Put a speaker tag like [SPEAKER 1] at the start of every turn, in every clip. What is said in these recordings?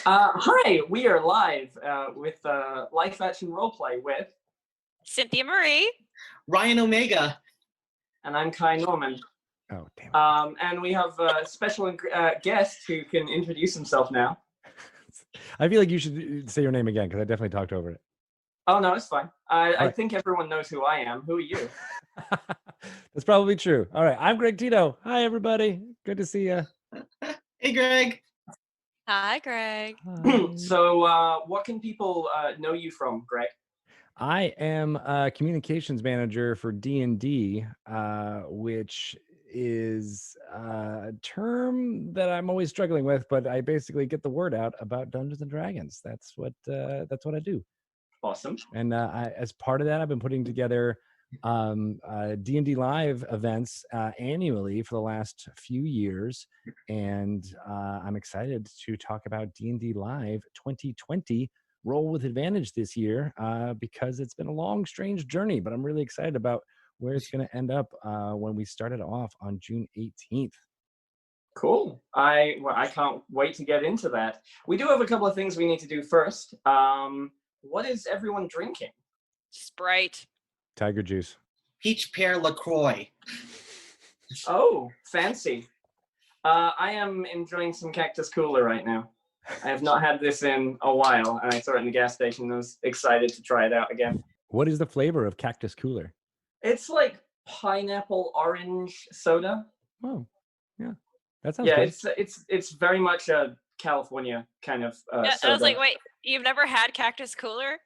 [SPEAKER 1] Hi, we are live with Life Action Roleplay with,
[SPEAKER 2] Cynthia Marie,
[SPEAKER 3] Ryan Omega,
[SPEAKER 1] and I'm Kai Norman.
[SPEAKER 4] Oh, damn it.
[SPEAKER 1] And we have a special guest who can introduce himself now.
[SPEAKER 4] I feel like you should say your name again because I definitely talked over it.
[SPEAKER 1] Oh, no, it's fine. I
[SPEAKER 4] right.
[SPEAKER 1] think everyone knows who I am. Who are you?
[SPEAKER 4] That's probably true. All right, I'm Greg Tito. Hi, everybody. Good to see you.
[SPEAKER 3] Hey, Greg.
[SPEAKER 2] Hi, Greg.
[SPEAKER 1] So, what can people know you from, Greg?
[SPEAKER 4] I am a communications manager for D&D, which is a term that I'm always struggling with, but I basically get the word out about Dungeons and Dragons. That's what I do.
[SPEAKER 1] Awesome.
[SPEAKER 4] And as part of that, I've been putting together D&D live events annually for the last few years, and I'm excited to talk about D&D Live 2020 Roll with Advantage this year because it's been a long, strange journey, but I'm really excited about where it's going to end up when we start it off on June 18th.
[SPEAKER 1] Cool. I can't wait to get into that. We do have a couple of things we need to do first. What is everyone drinking?
[SPEAKER 2] Sprite.
[SPEAKER 4] Tiger juice.
[SPEAKER 3] Peach Pear LaCroix.
[SPEAKER 1] Oh, fancy. I am enjoying some Cactus Cooler right now. I have not had this in a while, and I saw it in the gas station and was excited to try it out again.
[SPEAKER 4] What is the flavor of Cactus Cooler?
[SPEAKER 1] It's like pineapple orange soda.
[SPEAKER 4] Oh, yeah. That sounds good.
[SPEAKER 1] It's very much a California kind of soda.
[SPEAKER 2] I was like, wait, you've never had Cactus Cooler?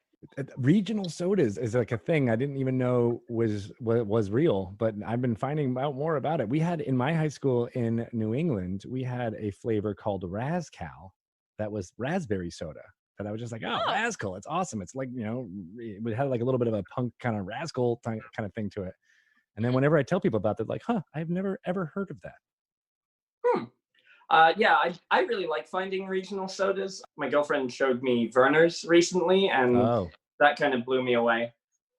[SPEAKER 4] Regional sodas is like a thing I didn't even know was real, but I've been finding out more about it. We had in my high school in New England, we had a flavor called Razcal that was raspberry soda that I was just like, oh, Rascal, it's awesome. It's like, it had like a little bit of a punk kind of rascal kind of thing to it. And then whenever I tell people about it, they're like, I've never ever heard of that.
[SPEAKER 1] Yeah, I really like finding regional sodas. My girlfriend showed me Werner's recently, and that kind of blew me away.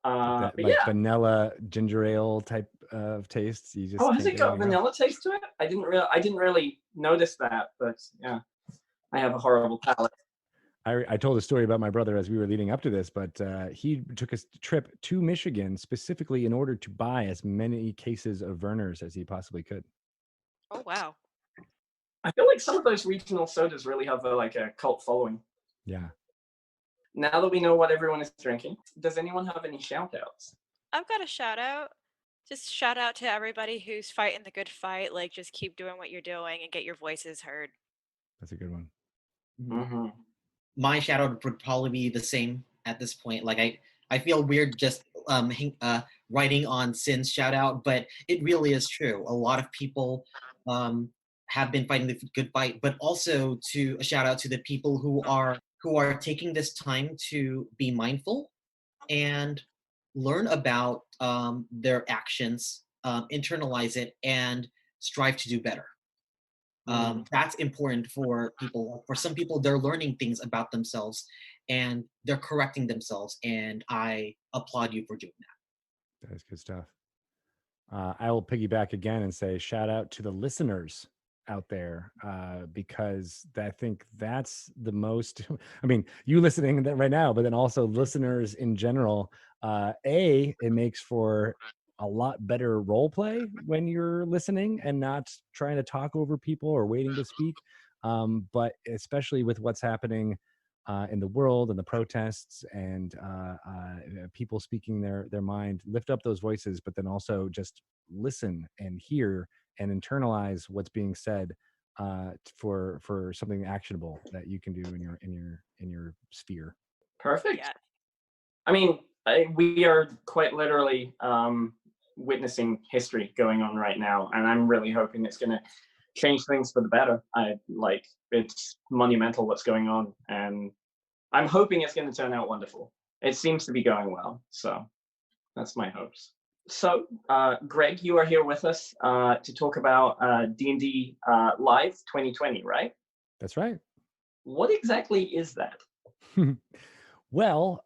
[SPEAKER 4] But
[SPEAKER 1] yeah,
[SPEAKER 4] vanilla ginger ale type of tastes. You just
[SPEAKER 1] has it got vanilla taste to it? I didn't really notice that, but yeah, I have a horrible palate.
[SPEAKER 4] I told a story about my brother as we were leading up to this, but he took a trip to Michigan specifically in order to buy as many cases of Werner's as he possibly could.
[SPEAKER 2] Oh, wow.
[SPEAKER 1] I feel like some of those regional sodas really have a cult following.
[SPEAKER 4] Yeah.
[SPEAKER 1] Now that we know what everyone is drinking, does anyone have any shout outs?
[SPEAKER 2] I've got a shout out. Just shout out to everybody who's fighting the good fight. Like, just keep doing what you're doing and get your voices heard.
[SPEAKER 4] That's a good one.
[SPEAKER 1] Mm-hmm.
[SPEAKER 3] My shout out would probably be the same at this point. Like I feel weird just writing on Sin's shout out, but it really is true. A lot of people have been fighting the good fight, but also to a shout out to the people who are taking this time to be mindful and learn about their actions, internalize it, and strive to do better. That's important for people. For some people, they're learning things about themselves and they're correcting themselves, and I applaud you for doing that.
[SPEAKER 4] That is good stuff. I will piggyback again and say shout out to the listeners out there because I think that's the most, I mean, you listening right now, but then also listeners in general. It makes for a lot better role play when you're listening and not trying to talk over people or waiting to speak. But especially with what's happening in the world and the protests and people speaking their mind, lift up those voices, but then also just listen and hear and internalize what's being said for something actionable that you can do in your sphere.
[SPEAKER 1] Perfect.
[SPEAKER 2] Yeah.
[SPEAKER 1] I mean, we are quite literally witnessing history going on right now, and I'm really hoping it's going to change things for the better. It's monumental what's going on, and I'm hoping it's going to turn out wonderful. It seems to be going well, so that's my hopes. So, Greg, you are here with us to talk about D&D Live 2020, right?
[SPEAKER 4] That's right.
[SPEAKER 1] What exactly is that?
[SPEAKER 4] Well,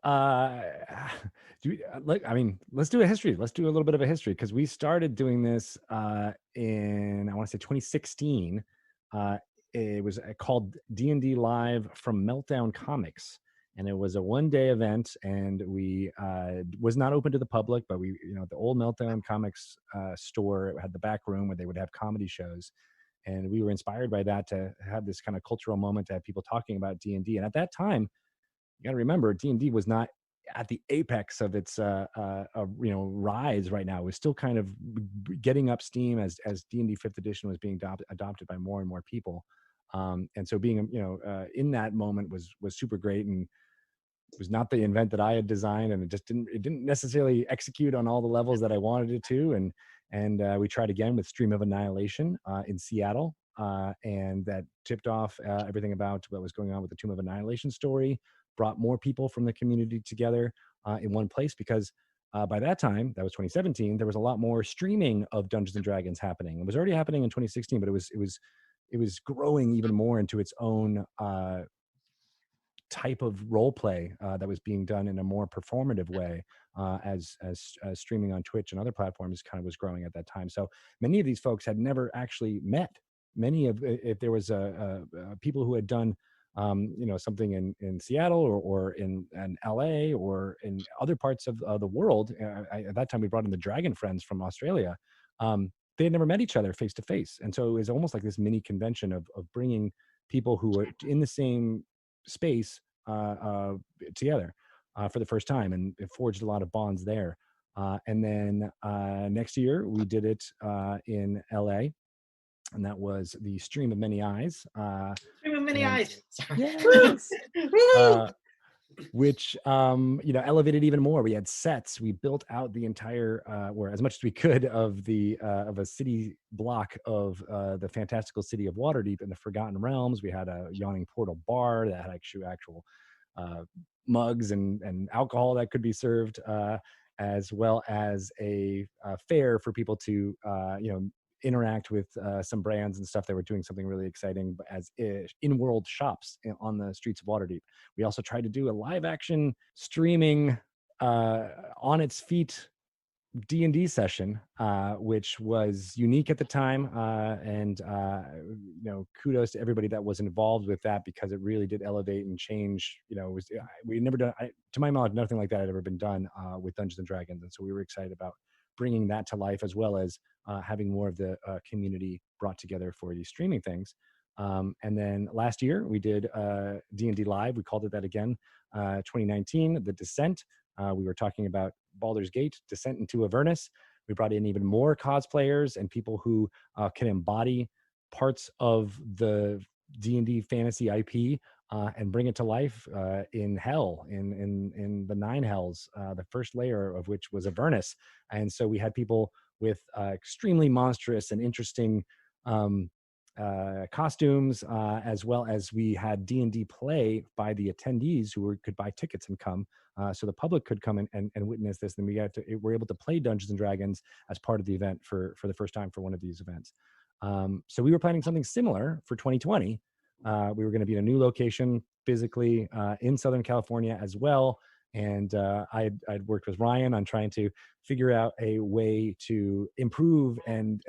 [SPEAKER 4] let's do a history. Let's do a little bit of a history because we started doing this in, I want to say 2016 it was called D&D Live from Meltdown Comics. And it was a one-day event, and we was not open to the public, but we, the old Meltdown Comics store, it had the back room where they would have comedy shows. And we were inspired by that to have this kind of cultural moment, to have people talking about D&D. And at that time, you got to remember, D&D was not at the apex of its rise right now. It was still kind of getting up steam as D&D 5th edition was being adopted by more and more people. And so being in that moment was super great, and it was not the event that I had designed, and it didn't necessarily execute on all the levels that I wanted it to. And we tried again with Stream of Annihilation in Seattle, and that tipped off everything about what was going on with the Tomb of Annihilation story, brought more people from the community together in one place, because by that time, that was 2017, there was a lot more streaming of Dungeons and Dragons happening. It was already happening in 2016, but it was growing even more into its own type of role play that was being done in a more performative way, as streaming on Twitch and other platforms kind of was growing at that time. So many of these folks had never actually met. Many of, if there was people who had done something in Seattle or in LA or in other parts of the world. At that time, we brought in the Dragon Friends from Australia. They had never met each other face to face. And so it was almost like this mini convention of bringing people who were in the same space together for the first time, and it forged a lot of bonds there. And then next year we did it in LA, and that was the Stream of Many Eyes.
[SPEAKER 3] Stream of Many Eyes. Sorry.
[SPEAKER 4] Yes. Which elevated even more. We had sets. We built out the entire, or as much as we could, of a city block of the fantastical city of Waterdeep in the Forgotten Realms. We had a yawning portal bar that had actual mugs and alcohol that could be served, as well as a fair for people to interact with some brands and stuff that were doing something really exciting as in-world shops on the streets of Waterdeep. We also tried to do a live action streaming on its feet D&D session, which was unique at the time, and kudos to everybody that was involved with that, because it really did elevate and change. We never done, to my knowledge, nothing like that had ever been done with Dungeons and Dragons, and so we were excited about bringing that to life, as well as having more of the community brought together for these streaming things. And then last year we did D&D Live. We called it that again, 2019, The Descent. We were talking about Baldur's Gate, Descent into Avernus. We brought in even more cosplayers and people who can embody parts of the D&D fantasy IP and bring it to life in hell, in the 9 hells, the first layer of which was Avernus. And so we had people with extremely monstrous and interesting costumes, as well as we had D&D play by the attendees who could buy tickets and come, so the public could come and witness this. And we're able to play Dungeons and Dragons as part of the event for the first time for one of these events. So we were planning something similar for 2020. We were going to be in a new location physically in Southern California as well. And I'd worked with Ryan on trying to figure out a way to improve and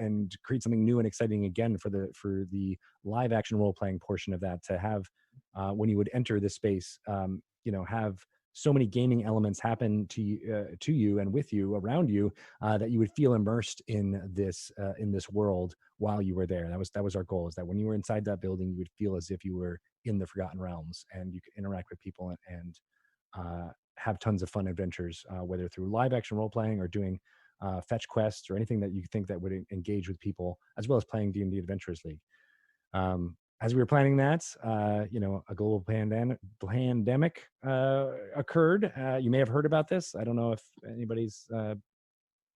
[SPEAKER 4] create something new and exciting again for the live action role playing portion of that, to have when you would enter this space, have so many gaming elements happen to you and with you around you, that you would feel immersed in this world while you were there. That was our goal, is that when you were inside that building, you would feel as if you were in the Forgotten Realms, and you could interact with people and have tons of fun adventures, whether through live action role playing or doing fetch quests or anything that you think that would engage with people, as well as playing D&D Adventurers League. As we were planning that, a global pandemic occurred. You may have heard about this. I don't know if anybody's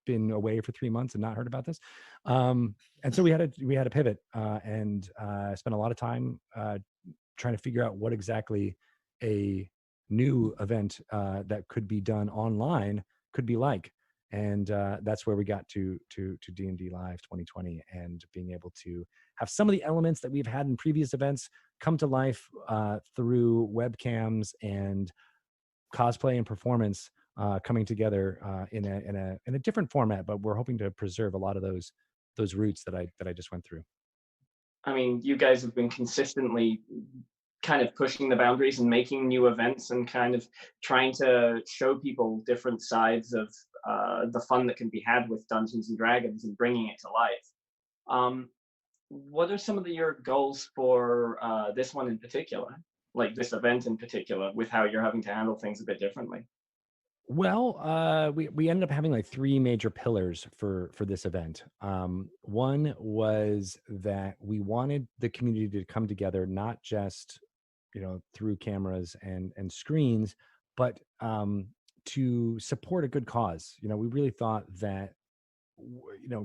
[SPEAKER 4] been away for 3 months and not heard about this. And so we had to pivot and spent a lot of time trying to figure out what exactly a new event that could be done online could be like. And that's where we got to D&D Live 2020, and being able to have some of the elements that we've had in previous events come to life through webcams and cosplay and performance coming together in a different format. But we're hoping to preserve a lot of those roots that I just went through.
[SPEAKER 1] I mean, you guys have been consistently kind of pushing the boundaries and making new events and kind of trying to show people different sides of the fun that can be had with Dungeons and Dragons and bringing it to life. What are some of your goals for this one in particular, like this event in particular, with how you're having to handle things a bit differently?
[SPEAKER 4] Well, we ended up having like three major pillars for this event. One was that we wanted the community to come together, not just through cameras and screens, but to support a good cause. We really thought that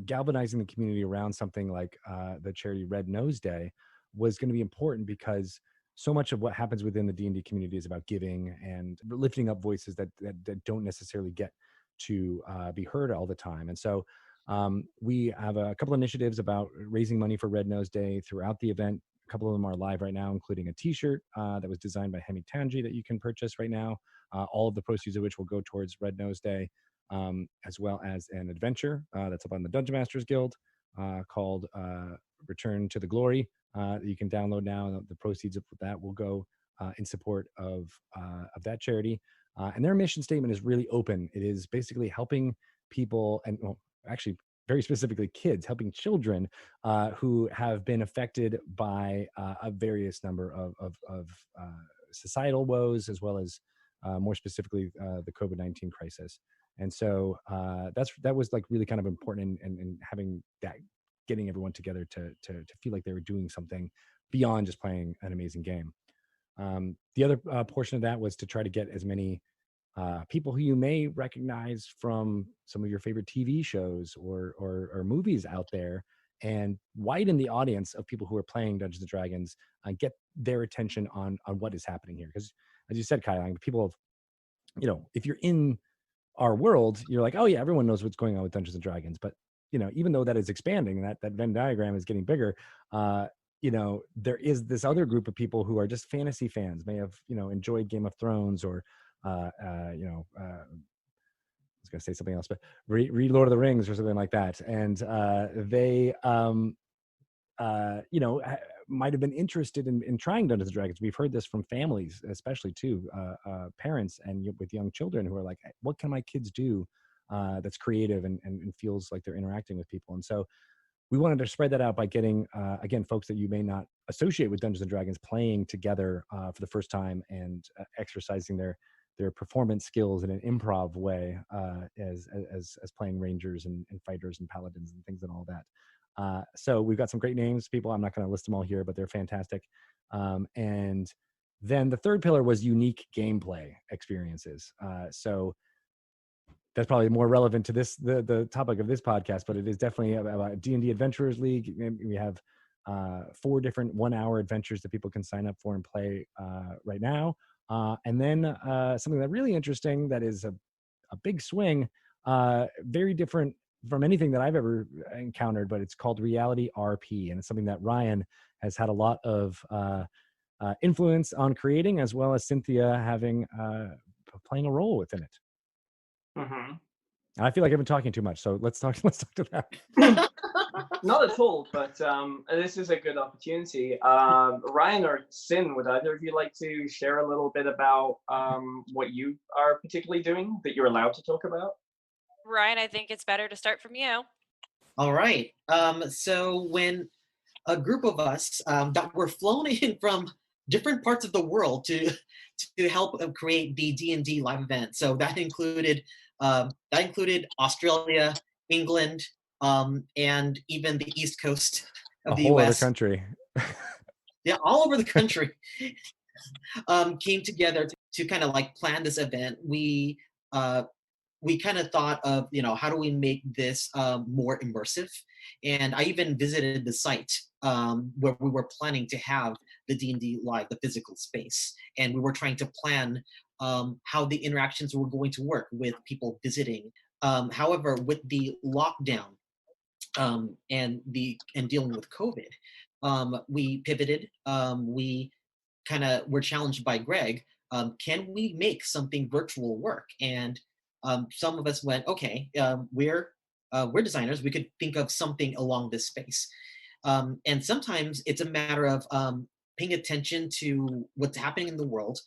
[SPEAKER 4] galvanizing the community around something like the charity Red Nose Day was going to be important, because so much of what happens within the D&D community is about giving and lifting up voices that don't necessarily get to be heard all the time. And so we have a couple initiatives about raising money for Red Nose Day throughout the event. A couple of them are live right now, including a t-shirt that was designed by Hemi Tanji that you can purchase right now. All of the proceeds of which will go towards Red Nose Day, as well as an adventure that's up on the Dungeon Masters Guild called Return to the Glory, that you can download now. The proceeds of that will go in support of that charity. And their mission statement is really open. It is basically helping people, and actually very specifically kids, helping children who have been affected by a various number of societal woes, as well as more specifically the COVID-19 crisis. And so that was like really kind of important, and having that, getting everyone together to feel like they were doing something beyond just playing an amazing game. The other portion of that was to try to get as many people who you may recognize from some of your favorite TV shows or movies out there, and widen the audience of people who are playing Dungeons and Dragons and get their attention on what is happening here. Because as you said, Kyle, people have, if you're in our world, you're like, oh yeah, everyone knows what's going on with Dungeons and Dragons. But even though that is expanding, that Venn diagram is getting bigger, there is this other group of people who are just fantasy fans, may have enjoyed Game of Thrones, or I was going to say something else, but read Lord of the Rings or something like that, and they might have been interested in trying Dungeons and Dragons. We've heard this from families, especially too, parents and with young children who are like, what can my kids do that's creative and feels like they're interacting with people? And so we wanted to spread that out by getting, again, folks that you may not associate with Dungeons and Dragons playing together for the first time, and exercising their performance skills in an improv way, as playing rangers and fighters and paladins and things and all that. So we've got some great names, people. I'm not going to list them all here, but they're fantastic. And then the third pillar was unique gameplay experiences. So that's probably more relevant to the topic of this podcast, but it is definitely about D&D Adventurers League. We have 4 different 1-hour adventures that people can sign up for and play right now. And then something that really interesting, that is a big swing, very different from anything that I've ever encountered, but it's called Reality RP. And it's something that Ryan has had a lot of influence on creating, as well as Cynthia having playing a role within it.
[SPEAKER 1] Mm-hmm.
[SPEAKER 4] And I feel like I've been talking too much, so let's talk to that.
[SPEAKER 1] Not at all, but this is a good opportunity. Ryan or Sin, would either of you like to share a little bit about what you are particularly doing that you're allowed to talk about?
[SPEAKER 2] Ryan, I think it's better to start from you.
[SPEAKER 3] All right. So when a group of us that were flown in from different parts of the world to help create the D&D live event, so that included Australia, England, and even the East Coast of the
[SPEAKER 4] whole
[SPEAKER 3] US.
[SPEAKER 4] other country.
[SPEAKER 3] Yeah, all over the country, came together to kind of like plan this event. We kind of thought of, how do we make this more immersive? And I even visited the site where we were planning to have the D&D live, the physical space. And we were trying to plan how the interactions were going to work with people visiting. However, with the lockdown and dealing with COVID, we pivoted. We kind of were challenged by Greg. Can we make something virtual work? And some of us went, okay, we're designers. We could think of something along this space. And sometimes it's a matter of paying attention to what's happening in the world.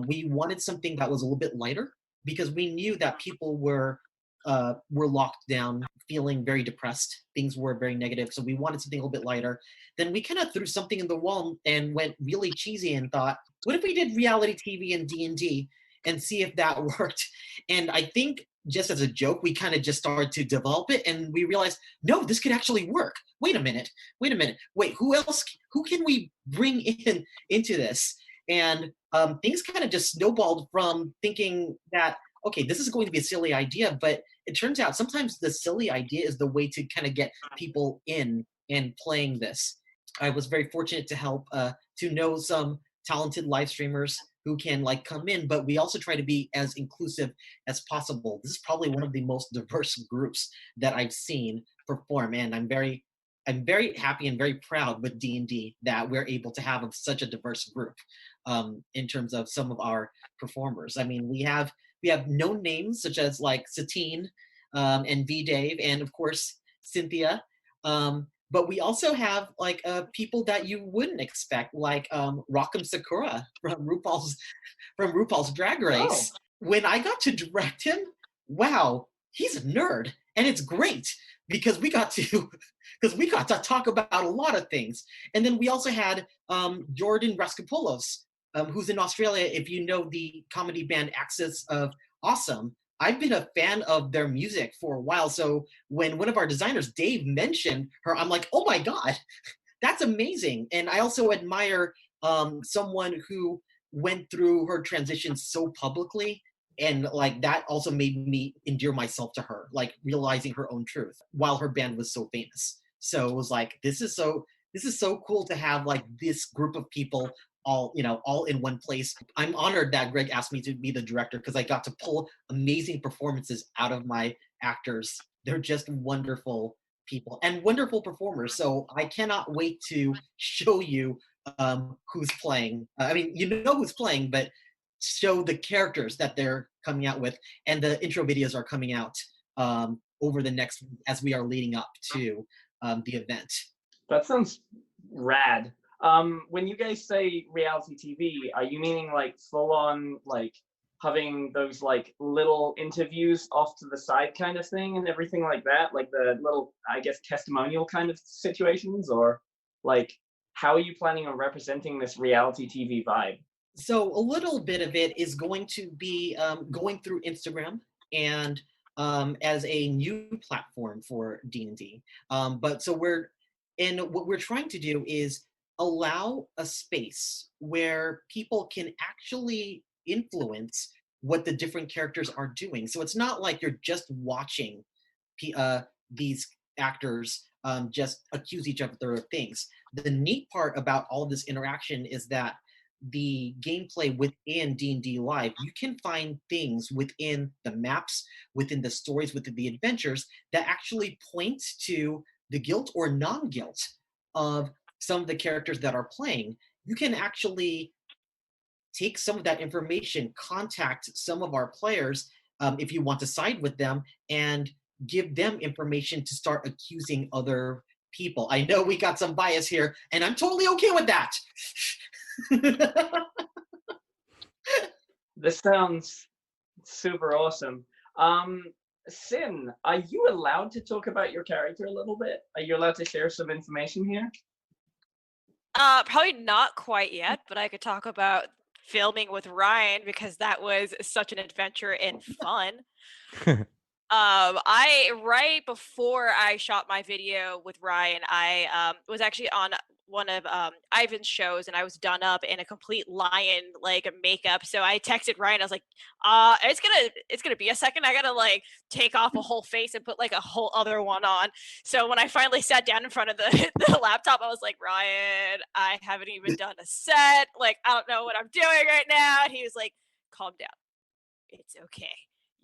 [SPEAKER 3] We wanted something that was a little bit lighter because we knew that people were locked down, feeling very depressed. Things were very negative, so we wanted something a little bit lighter. Then we kind of threw something in the wall and went really cheesy and thought, what if we did reality TV and D&D and see if that worked? And I think just as a joke, we kind of just started to develop it, and we realized, no, this could actually work. Wait a minute. Wait, who else? Who can we bring into this? And things kind of just snowballed from thinking that, okay, this is going to be a silly idea, but it turns out sometimes the silly idea is the way to kind of get people in and playing this. I was very fortunate to help to know some talented live streamers who can like come in, but we also try to be as inclusive as possible. This is probably one of the most diverse groups that I've seen perform, and I'm very happy and very proud with D&D that we're able to have such a diverse group in terms of some of our performers. I mean, we have known names such as like Satine and V-Dave, and of course Cynthia. But we also have like people that you wouldn't expect, like Rock'em Sakura from RuPaul's Drag Race.
[SPEAKER 1] Oh.
[SPEAKER 3] When I got to direct him, wow, he's a nerd, and it's great because we got to talk about a lot of things. And then we also had Jordan Raskopoulos, who's in Australia. If you know the comedy band Axis of Awesome, I've been a fan of their music for a while. So when one of our designers, Dave, mentioned her, I'm like, oh my God, that's amazing. And I also admire someone who went through her transition so publicly. And like that also made me endear myself to her, like realizing her own truth while her band was so famous. So it was like, this is so cool to have like this group of people all in one place. I'm honored that Greg asked me to be the director because I got to pull amazing performances out of my actors. They're just wonderful people and wonderful performers. So I cannot wait to show you who's playing. I mean, you know who's playing, but show the characters that they're coming out with. And the intro videos are coming out over the next, as we are leading up to the event.
[SPEAKER 1] That sounds rad. When you guys say reality TV, are you meaning like full on like having those like little interviews off to the side kind of thing and everything like that? Like the little, I guess, testimonial kind of situations? Or like, how are you planning on representing this reality TV vibe?
[SPEAKER 3] So a little bit of it is going to be going through Instagram and as a new platform for D&D. But so what we're trying to do is allow a space where people can actually influence what the different characters are doing. So it's not like you're just watching these actors just accuse each other of things. The neat part about all of this interaction is that the gameplay within D&D Live, you can find things within the maps, within the stories, within the adventures that actually point to the guilt or non-guilt of some of the characters that are playing. You can actually take some of that information, contact some of our players if you want to side with them, and give them information to start accusing other people. I know we got some bias here, and I'm totally okay with that.
[SPEAKER 1] This sounds super awesome. Sin, are you allowed to talk about your character a little bit? Are you allowed to share some information here?
[SPEAKER 2] Probably not quite yet, but I could talk about filming with Ryan because that was such an adventure and fun. Right before I shot my video with Ryan, I was actually on one of Ivan's shows, and I was done up in a complete lion like makeup. So I texted Ryan. I was like, it's gonna be a second. I gotta like take off a whole face and put like a whole other one on. So when I finally sat down in front of the laptop, I was like, Ryan, I haven't even done a set. Like, I don't know what I'm doing right now. And he was like, calm down. It's okay.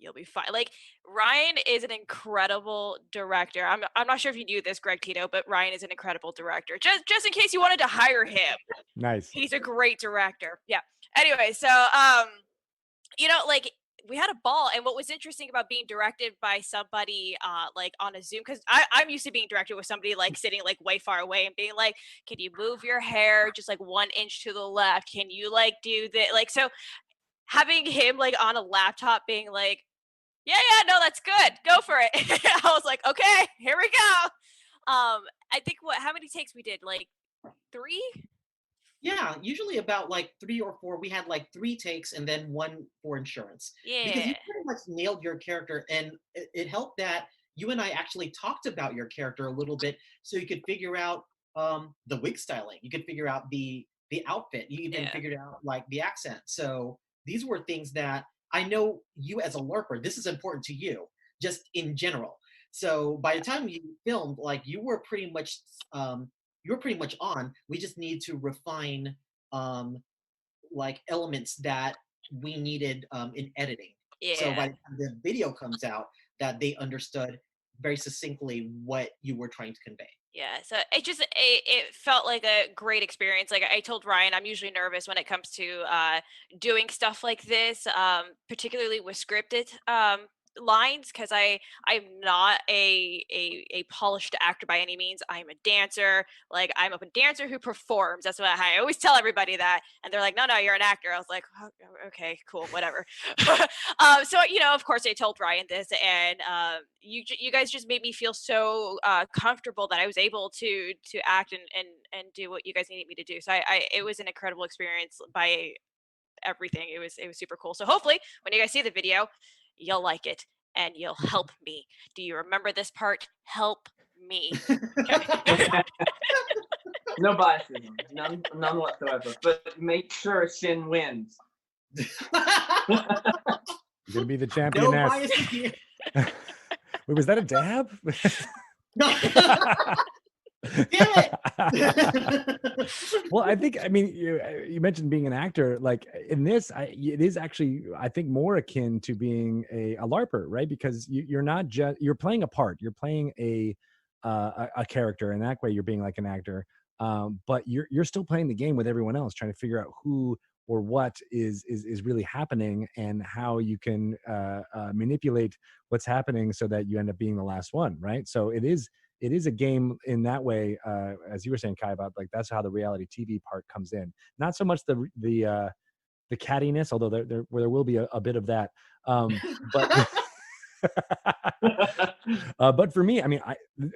[SPEAKER 2] You'll be fine. Like, Ryan is an incredible director. I'm not sure if you knew this, Greg Tito, but Ryan is an incredible director. Just in case you wanted to hire him.
[SPEAKER 4] Nice.
[SPEAKER 2] He's a great director. Yeah. Anyway, so like we had a ball. And what was interesting about being directed by somebody like on a Zoom, because I'm used to being directed with somebody like sitting like way far away and being like, can you move your hair just like 1 inch to the left? Can you like do that? Like, so having him like on a laptop being like, yeah, no, that's good, go for it. I was like, okay, here we go. I think how many takes we did, like 3?
[SPEAKER 3] Yeah, usually about like 3 or 4. We had like 3 takes and then 1 for insurance. Because you
[SPEAKER 2] Yeah.
[SPEAKER 3] pretty much nailed your character, and it helped that you and I actually talked about your character a little bit, so you could figure out the wig styling. You could figure out the outfit. You even
[SPEAKER 2] Yeah.
[SPEAKER 3] figured out like the accent. So these were things that I know you as a LARPer, this is important to you, just in general. So by the time you filmed, like you were pretty much on. We just need to refine like elements that we needed in editing. So by
[SPEAKER 2] Yeah.
[SPEAKER 3] the time the video comes out, that they understood very succinctly what you were trying to convey.
[SPEAKER 2] Yeah, so it felt like a great experience. Like I told Ryan, I'm usually nervous when it comes to doing stuff like this, particularly with scripted lines, because I'm not a polished actor by any means. I'm a dancer. Like I'm a dancer who performs. That's what I always tell everybody that, and they're like, no, you're an actor. I was like, oh, okay, cool, whatever. So of course, I told Ryan this, and you guys just made me feel so comfortable that I was able to act and do what you guys needed me to do. So it was an incredible experience by everything. It was super cool. So hopefully, when you guys see the video, you'll like it and you'll help me. Do you remember this part? Help me.
[SPEAKER 1] No biasism, none whatsoever. But make sure Sin wins.
[SPEAKER 4] You're gonna be the champion.
[SPEAKER 3] No bias here.
[SPEAKER 4] Wait, was that a dab?
[SPEAKER 3] Damn it!
[SPEAKER 4] Well, I mean, you mentioned being an actor. Like in this, it is actually, I think, more akin to being a LARPer, right? Because you're not just, you're playing a part. You're playing a character, and that way you're being like an actor. But you're still playing the game with everyone else, trying to figure out who or what is really happening, and how you can manipulate what's happening so that you end up being the last one, right? So it is a game in that way, as you were saying, Kai, about like that's how the reality TV part comes in. Not so much the cattiness, although there will be a bit of that. But but for me, I mean,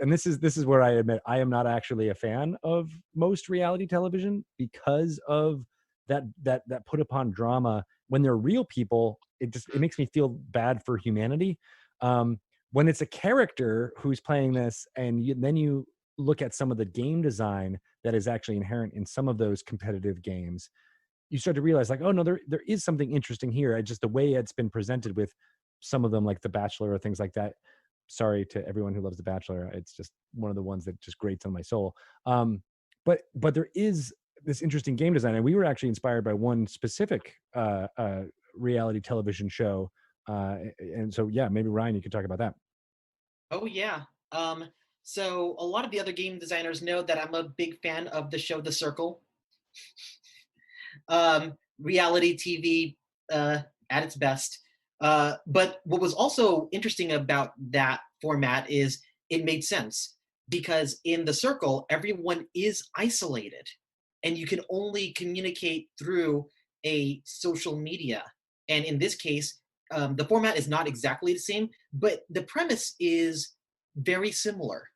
[SPEAKER 4] and this is where I admit I am not actually a fan of most reality television, because of that put upon drama. When they're real people, it makes me feel bad for humanity. When it's a character who's playing this, and then you look at some of the game design that is actually inherent in some of those competitive games, you start to realize like, oh no, there is something interesting here. Just the way it's been presented with some of them, like The Bachelor or things like that. Sorry to everyone who loves The Bachelor. It's just one of the ones that just grates on my soul. But there is this interesting game design, and we were actually inspired by one specific reality television show. And so, yeah, maybe Ryan, you could talk about that.
[SPEAKER 3] Oh yeah. So a lot of the other game designers know that I'm a big fan of the show The Circle. Reality TV at its best. But what was also interesting about that format is it made sense, because in The Circle, everyone is isolated, and you can only communicate through a social media. And in this case, the format is not exactly the same, but the premise is very similar.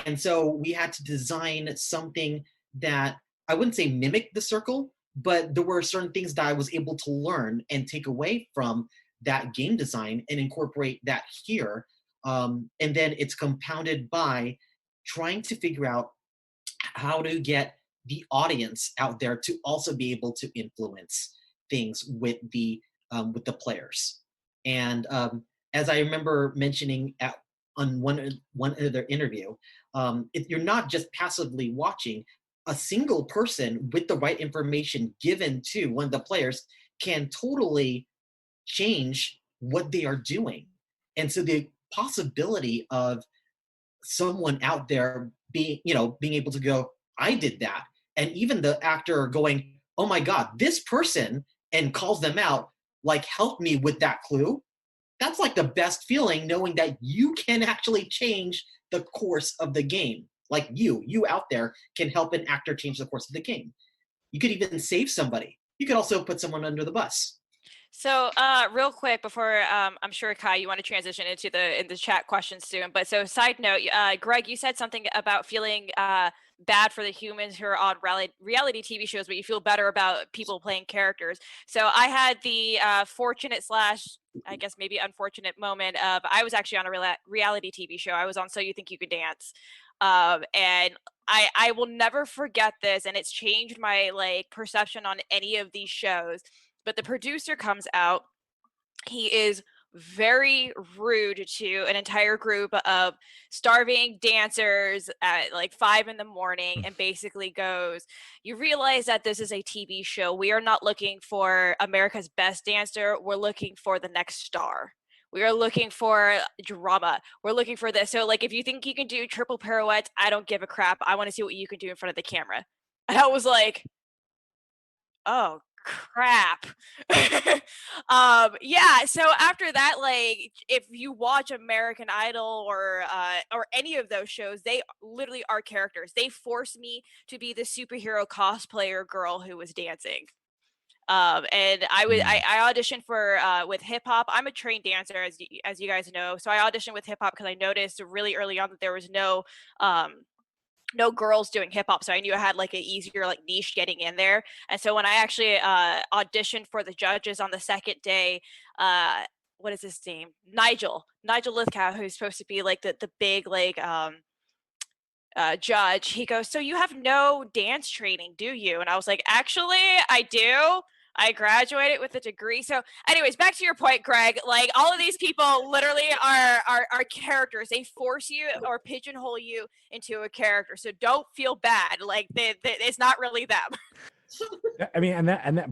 [SPEAKER 3] And so we had to design something that I wouldn't say mimic The Circle, but there were certain things that I was able to learn and take away from that game design and incorporate that here. And then it's compounded by trying to figure out how to get the audience out there to also be able to influence things with the players. And as I remember mentioning on one other interview, if you're not just passively watching, a single person with the right information given to one of the players can totally change what they are doing. And so the possibility of someone out there being able to go, I did that, and even the actor going, oh my God, this person, and calls them out, like helped me with that clue, that's like the best feeling, knowing that you can actually change the course of the game. Like you out there can help an actor change the course of the game. You could even save somebody. You could also put someone under the bus.
[SPEAKER 2] So, real quick before I'm sure Kai, you want to transition into the chat questions soon. But so, side note, Greg, you said something about feeling bad for the humans who are on reality TV shows, but you feel better about people playing characters. So, I had the fortunate slash, I guess maybe unfortunate moment of I was actually on a reality TV show. I was on So You Think You Could Dance, and I will never forget this, and it's changed my like perception on any of these shows. But the producer comes out. He is very rude to an entire group of starving dancers at like 5 a.m. and basically goes, you realize that this is a TV show. We are not looking for America's best dancer. We're looking for the next star. We are looking for drama. We're looking for this. So like, if you think you can do triple pirouettes, I don't give a crap. I want to see what you can do in front of the camera. And I was like, oh crap. Yeah, so after that, like if you watch American Idol or any of those shows, they literally are characters. They force me to be the superhero cosplayer girl who was dancing. And I auditioned for with hip hop. I'm a trained dancer, as you guys know, so I auditioned with hip hop because I noticed really early on that there was no girls doing hip hop, so I knew I had like an easier like niche getting in there. And so when I actually auditioned for the judges on the second day, what is his name? Nigel Lithgow, who's supposed to be like the big like judge, he goes, so you have no dance training, do you? And I was like, actually, I do. I graduated with a degree. So anyways, back to your point, Greg, like all of these people literally are characters. They force you or pigeonhole you into a character. So don't feel bad. Like it's not really them.
[SPEAKER 4] I mean,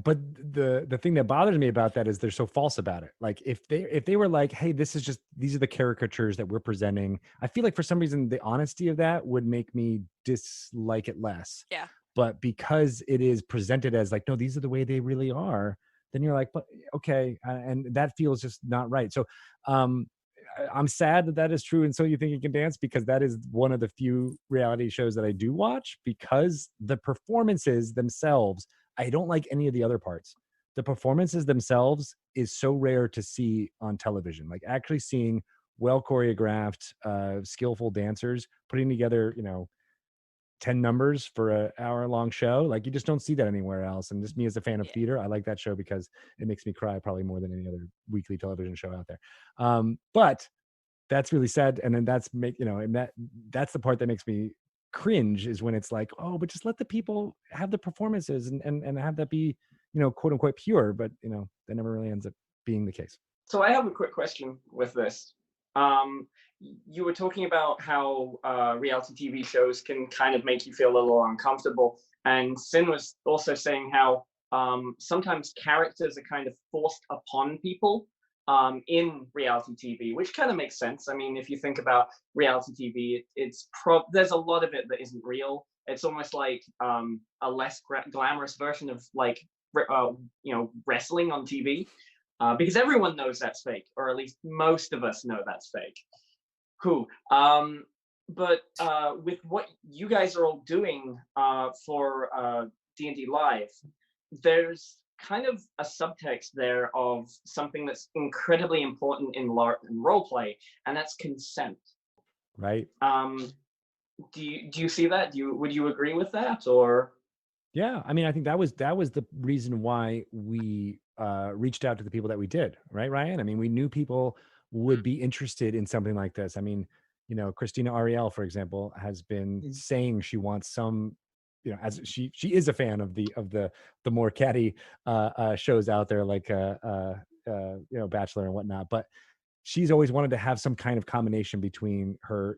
[SPEAKER 4] but the thing that bothers me about that is they're so false about it. Like if they were like, hey, these are the caricatures that we're presenting, I feel like for some reason the honesty of that would make me dislike it less.
[SPEAKER 2] Yeah.
[SPEAKER 4] But because it is presented as like, no, these are the way they really are, then you're like, but okay, and that feels just not right. So I'm sad that is true. And So You Think You Can Dance, because that is one of the few reality shows that I do watch, because the performances themselves, I don't like any of the other parts. The performances themselves is so rare to see on television, like actually seeing well choreographed, skillful dancers putting together, 10 numbers for an hour-long show. Like you just don't see that anywhere else. And just me as a fan of theater, I like that show because it makes me cry probably more than any other weekly television show out there. But that's really sad. And then that's the part that makes me cringe, is when it's like, oh, but just let the people have the performances and have that be, quote unquote pure. But that never really ends up being the case.
[SPEAKER 1] So I have a quick question with this. You were talking about how reality TV shows can kind of make you feel a little uncomfortable. And Sin was also saying how sometimes characters are kind of forced upon people in reality TV, which kind of makes sense. I mean, if you think about reality TV, there's a lot of it that isn't real. It's almost like a less glamorous version of like, wrestling on TV. Because everyone knows that's fake, or at least most of us know that's fake. Cool. But with what you guys are all doing for D&D Live, there's kind of a subtext there of something that's incredibly important in LARP and roleplay, and that's consent.
[SPEAKER 4] Right.
[SPEAKER 1] Do you see that? Would you agree with that, or?
[SPEAKER 4] Yeah, I mean, I think that was the reason why we reached out to the people that we did, right, Ryan? I mean, we knew people would be interested in something like this. I mean, Christina Ariel, for example, has been saying she wants some, as she is a fan of the more catty shows out there, like Bachelor and whatnot, but she's always wanted to have some kind of combination between her,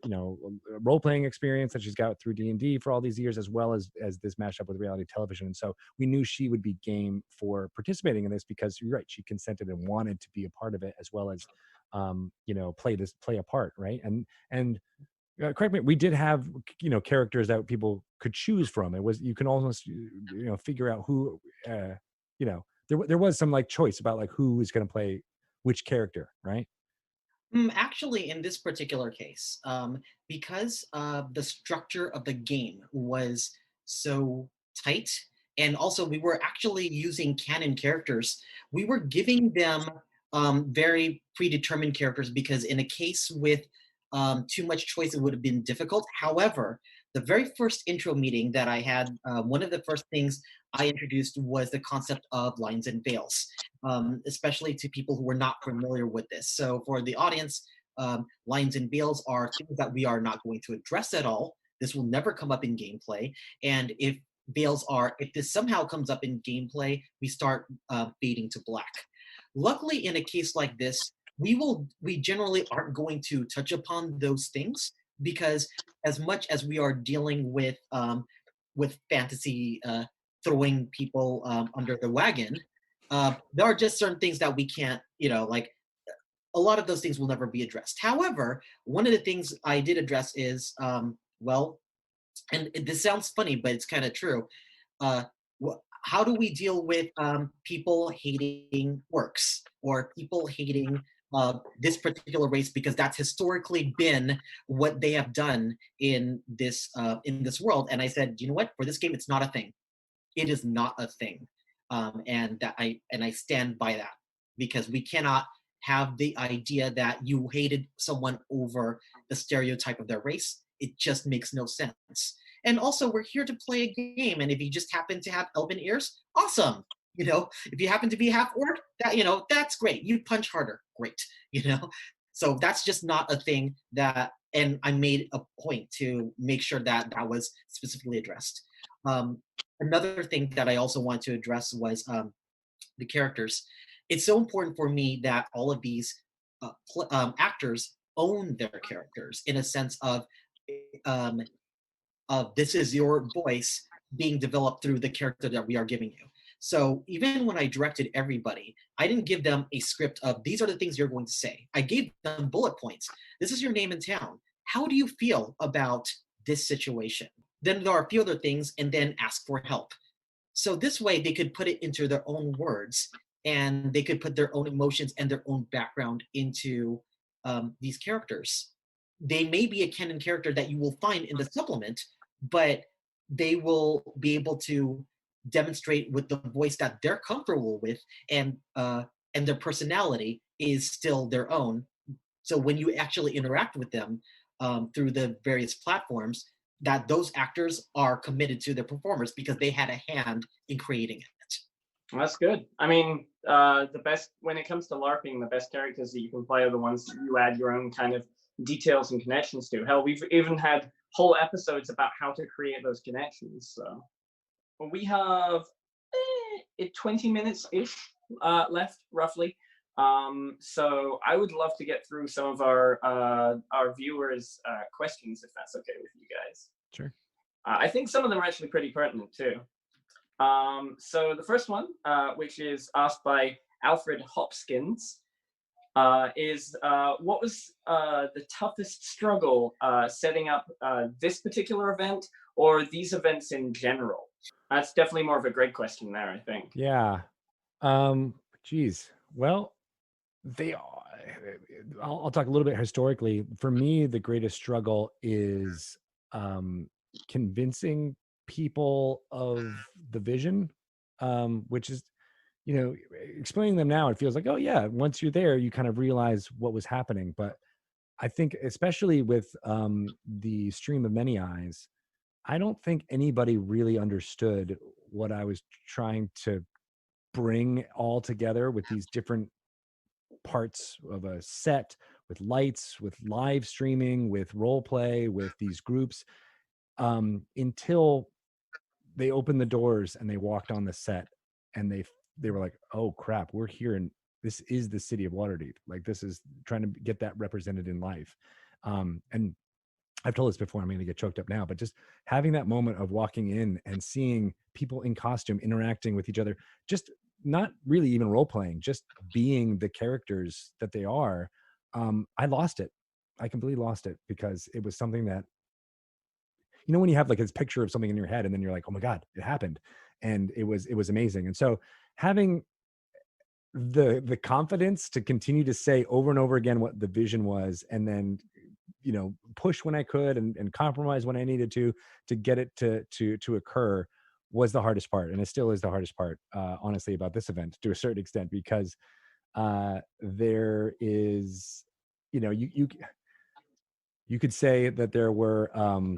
[SPEAKER 4] role-playing experience that she's got through D&D for all these years, as well as this mashup with reality television. And so we knew she would be game for participating in this, because you're right, she consented and wanted to be a part of it, as well as, play a part, right? And correct me, we did have, characters that people could choose from. It was, you can almost, figure out who, there was some like choice about like who is going to play which character, right?
[SPEAKER 3] Actually, in this particular case, because the structure of the game was so tight, and also we were actually using canon characters, we were giving them very predetermined characters because in a case with too much choice, it would have been difficult. However, the very first intro meeting that I had, one of the first things I introduced was the concept of lines and veils, especially to people who were not familiar with this. So for the audience, lines and veils are things that we are not going to address at all. This will never come up in gameplay. And if this somehow comes up in gameplay, we start fading to black. Luckily, in a case like this, we generally aren't going to touch upon those things because as much as we are dealing with fantasy throwing people under the wagon, there are just certain things that we can't, like a lot of those things will never be addressed. However, one of the things I did address is, well, and this sounds funny, but it's kind of true. How do we deal with people hating orcs or people hating this particular race because that's historically been what they have done in this world? And I said, you know what? For this game, it's not a thing. It is not a thing, and I stand by that because we cannot have the idea that you hated someone over the stereotype of their race. It just makes no sense. And also, we're here to play a game, and if you just happen to have elven ears, awesome. If you happen to be half orc, that's great. You punch harder, great. So that's just not a thing that. And I made a point to make sure that that was specifically addressed. Another thing that I also want to address was the characters. It's so important for me that all of these actors own their characters in a sense of this is your voice being developed through the character that we are giving you. So even when I directed everybody, I didn't give them a script of these are the things you're going to say. I gave them bullet points. This is your name in town. How do you feel about this situation? Then there are a few other things, and then ask for help. So this way they could put it into their own words, and they could put their own emotions and their own background into these characters. They may be a canon character that you will find in the supplement, but they will be able to demonstrate with the voice that they're comfortable with, and their personality is still their own. So when you actually interact with them through the various platforms, that those actors are committed to their performers because they had a hand in creating it.
[SPEAKER 1] That's good. I mean, when it comes to LARPing, the best characters that you can play are the ones that you add your own kind of details and connections to. Hell, we've even had whole episodes about how to create those connections. So we have 20 minutes-ish left, roughly. So I would love to get through some of our viewers' questions, if that's okay with you guys.
[SPEAKER 4] Sure.
[SPEAKER 1] I think some of them are actually pretty pertinent too. So the first one, which is asked by Alfred Hopkins, is what was the toughest struggle setting up this particular event or these events in general? That's definitely more of a Greg question there, I think.
[SPEAKER 4] Yeah. Geez. Well, I'll talk a little bit historically. For me, the greatest struggle is convincing people of the vision, which is, explaining them now, it feels like, oh yeah, once you're there, you kind of realize what was happening. But I think especially with the Stream of Many Eyes, I don't think anybody really understood what I was trying to bring all together with these different parts of a set, with lights, with live streaming, with role play, with these groups, until they opened the doors and they walked on the set, and they were like, oh crap, we're here, and this is the city of Waterdeep. Like, this is trying to get that represented in life. And I've told this before, I'm going to get choked up now, but just having that moment of walking in and seeing people in costume interacting with each other, just not really even role playing, just being the characters that they are. I lost it. I completely lost it, because it was something that, when you have like this picture of something in your head and then you're like, oh my God, it happened. And it was amazing. And so having the confidence to continue to say over and over again what the vision was, and then, you know, push when I could and compromise when I needed to get it to occur was the hardest part. And it still is the hardest part, honestly, about this event to a certain extent, because there is, you know, you could say that there were, you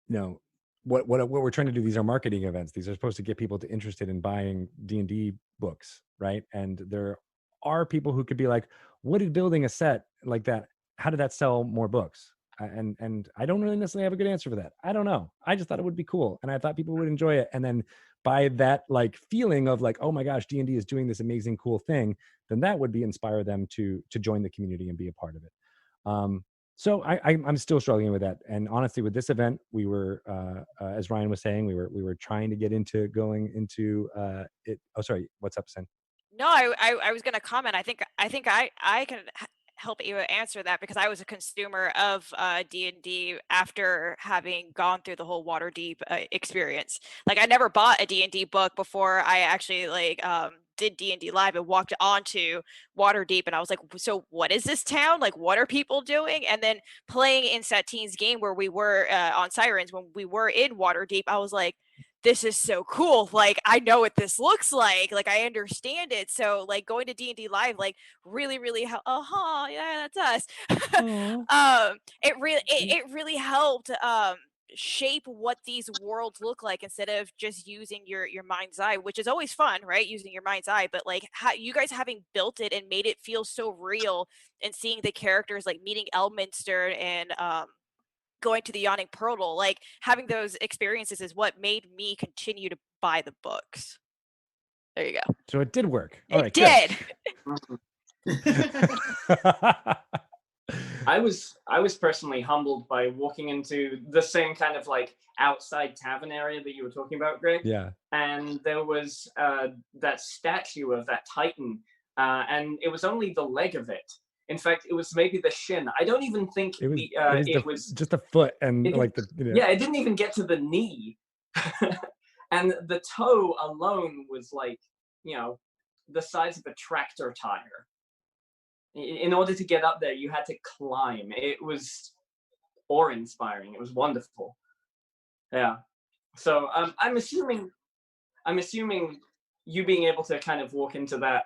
[SPEAKER 4] know, what we're trying to do. These are marketing events. These are supposed to get people to interested in buying D&D books, right? And there are people who could be like, what did building a set like that, how did that sell more books? And I don't really necessarily have a good answer for that. I don't know. I just thought it would be cool, and I thought people would enjoy it. And then by that like feeling of like, oh my gosh, D&D is doing this amazing cool thing, then that would be inspire them to join the community and be a part of it. So I'm still struggling with that. And honestly, with this event, we were, as Ryan was saying, we were trying to get into going into it. Oh, sorry. What's up, Sen?
[SPEAKER 2] No, I was going to comment. I think I can help you answer that, because I was a consumer of D&D after having gone through the whole Waterdeep experience. Like, I never bought a D&D book before I actually did D&D live and walked onto Waterdeep, and I was like, so what is this town? Like, what are people doing? And then playing in Satine's game where we were on Sirens, when we were in Waterdeep, I was like, this is so cool. Like, I know what this looks like I understand it. So like going to D&D live, like really yeah, that's us. It really helped shape what these worlds look like, instead of just using your mind's eye, which is always fun, right? Using your mind's eye, but like you guys having built it and made it feel so real, and seeing the characters, like meeting Elminster and going to the Yawning Portal, like having those experiences is what made me continue to buy the books. There you go.
[SPEAKER 4] So it did work. All right,
[SPEAKER 2] did.
[SPEAKER 1] I was personally humbled by walking into the same kind of like outside tavern area that you were talking about, Greg.
[SPEAKER 4] Yeah.
[SPEAKER 1] And there was that statue of that Titan, and it was only the leg of it. In fact, it was maybe the shin. I don't even think it was
[SPEAKER 4] just a foot, and like the, you know.
[SPEAKER 1] Yeah, it didn't even get to the knee. And the toe alone was like, you know, the size of a tractor tire. In order to get up there, you had to climb. It was awe-inspiring. It was wonderful. Yeah. So I'm assuming you being able to kind of walk into that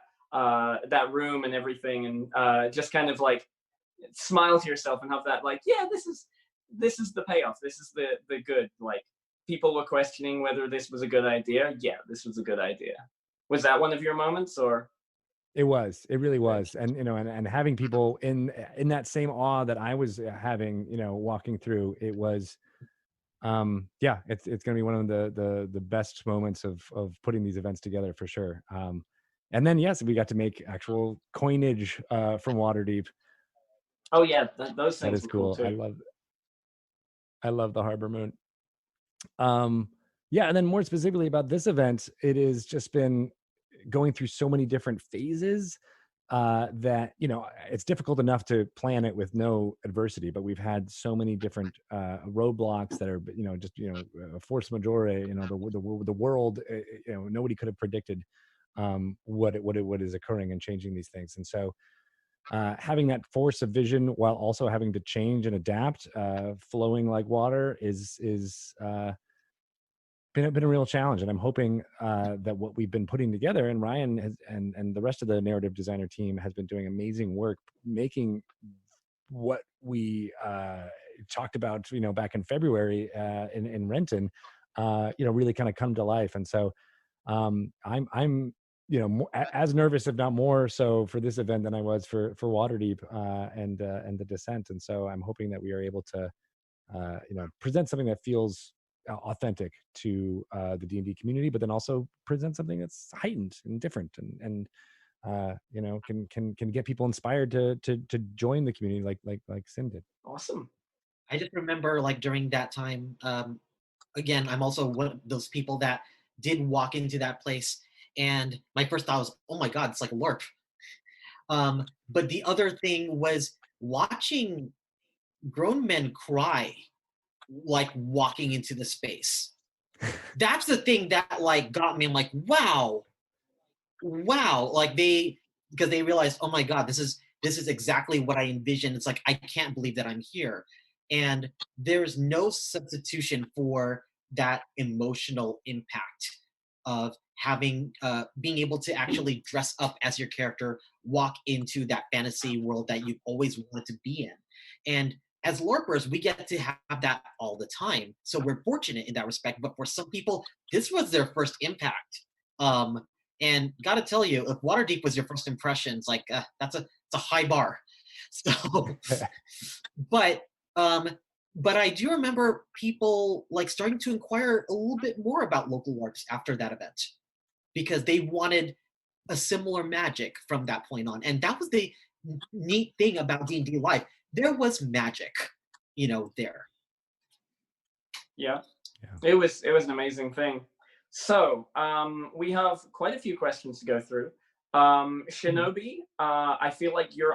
[SPEAKER 1] room and everything, and just kind of like smile to yourself and have that like, yeah, this is the payoff. This is the good. Like, people were questioning whether this was a good idea. Yeah, this was a good idea. Was that one of your moments, or?
[SPEAKER 4] It really was. And, you know, and having people in that same awe that I was having, you know, walking through, it was, yeah, it's going to be one of the best moments of putting these events together for sure. And then, yes, we got to make actual coinage from Waterdeep.
[SPEAKER 1] Oh yeah, those things.
[SPEAKER 4] That is cool.
[SPEAKER 1] Too.
[SPEAKER 4] I love the Harbor Moon. Yeah, and then more specifically about this event, it has just been going through so many different phases that, you know, it's difficult enough to plan it with no adversity, but we've had so many different roadblocks that are, you know, just, you know, force majeure, you know, the world, you know, nobody could have predicted what is occurring and changing these things. And so having that force of vision while also having to change and adapt, flowing like water is been a real challenge. And I'm hoping that what we've been putting together, and Ryan has, and the rest of the narrative designer team has been doing amazing work making what we talked about, you know, back in February in Renton, you know, really kind of come to life. And so I'm you know, as nervous, if not more so, for this event than I was for Waterdeep and the Descent. And so I'm hoping that we are able to you know, present something that feels authentic to the D&D community, but then also present something that's heightened and different, and you know, can get people inspired to join the community like Sin did.
[SPEAKER 1] Awesome.
[SPEAKER 3] I just remember, like, during that time, again, I'm also one of those people that did walk into that place, and my first thought was, oh my God, it's like a LARP. But the other thing was watching grown men cry, like, walking into the space. That's the thing that, like, got me. I'm like, wow, wow, like because they realized, oh my God, this is exactly what I envisioned. It's like, I can't believe that I'm here. And there's no substitution for that emotional impact of having being able to actually dress up as your character, walk into that fantasy world that you've always wanted to be in. And as LARPers, we get to have that all the time. So we're fortunate in that respect. But for some people, this was their first impact. And gotta tell you, if Waterdeep was your first impressions, like it's a high bar. So, but I do remember people like starting to inquire a little bit more about local LARPs after that event, because they wanted a similar magic from that point on. And that was the neat thing about D&D Live. There was magic, there.
[SPEAKER 1] Yeah. It was an amazing thing. So we have quite a few questions to go through. Shinobi, I feel like your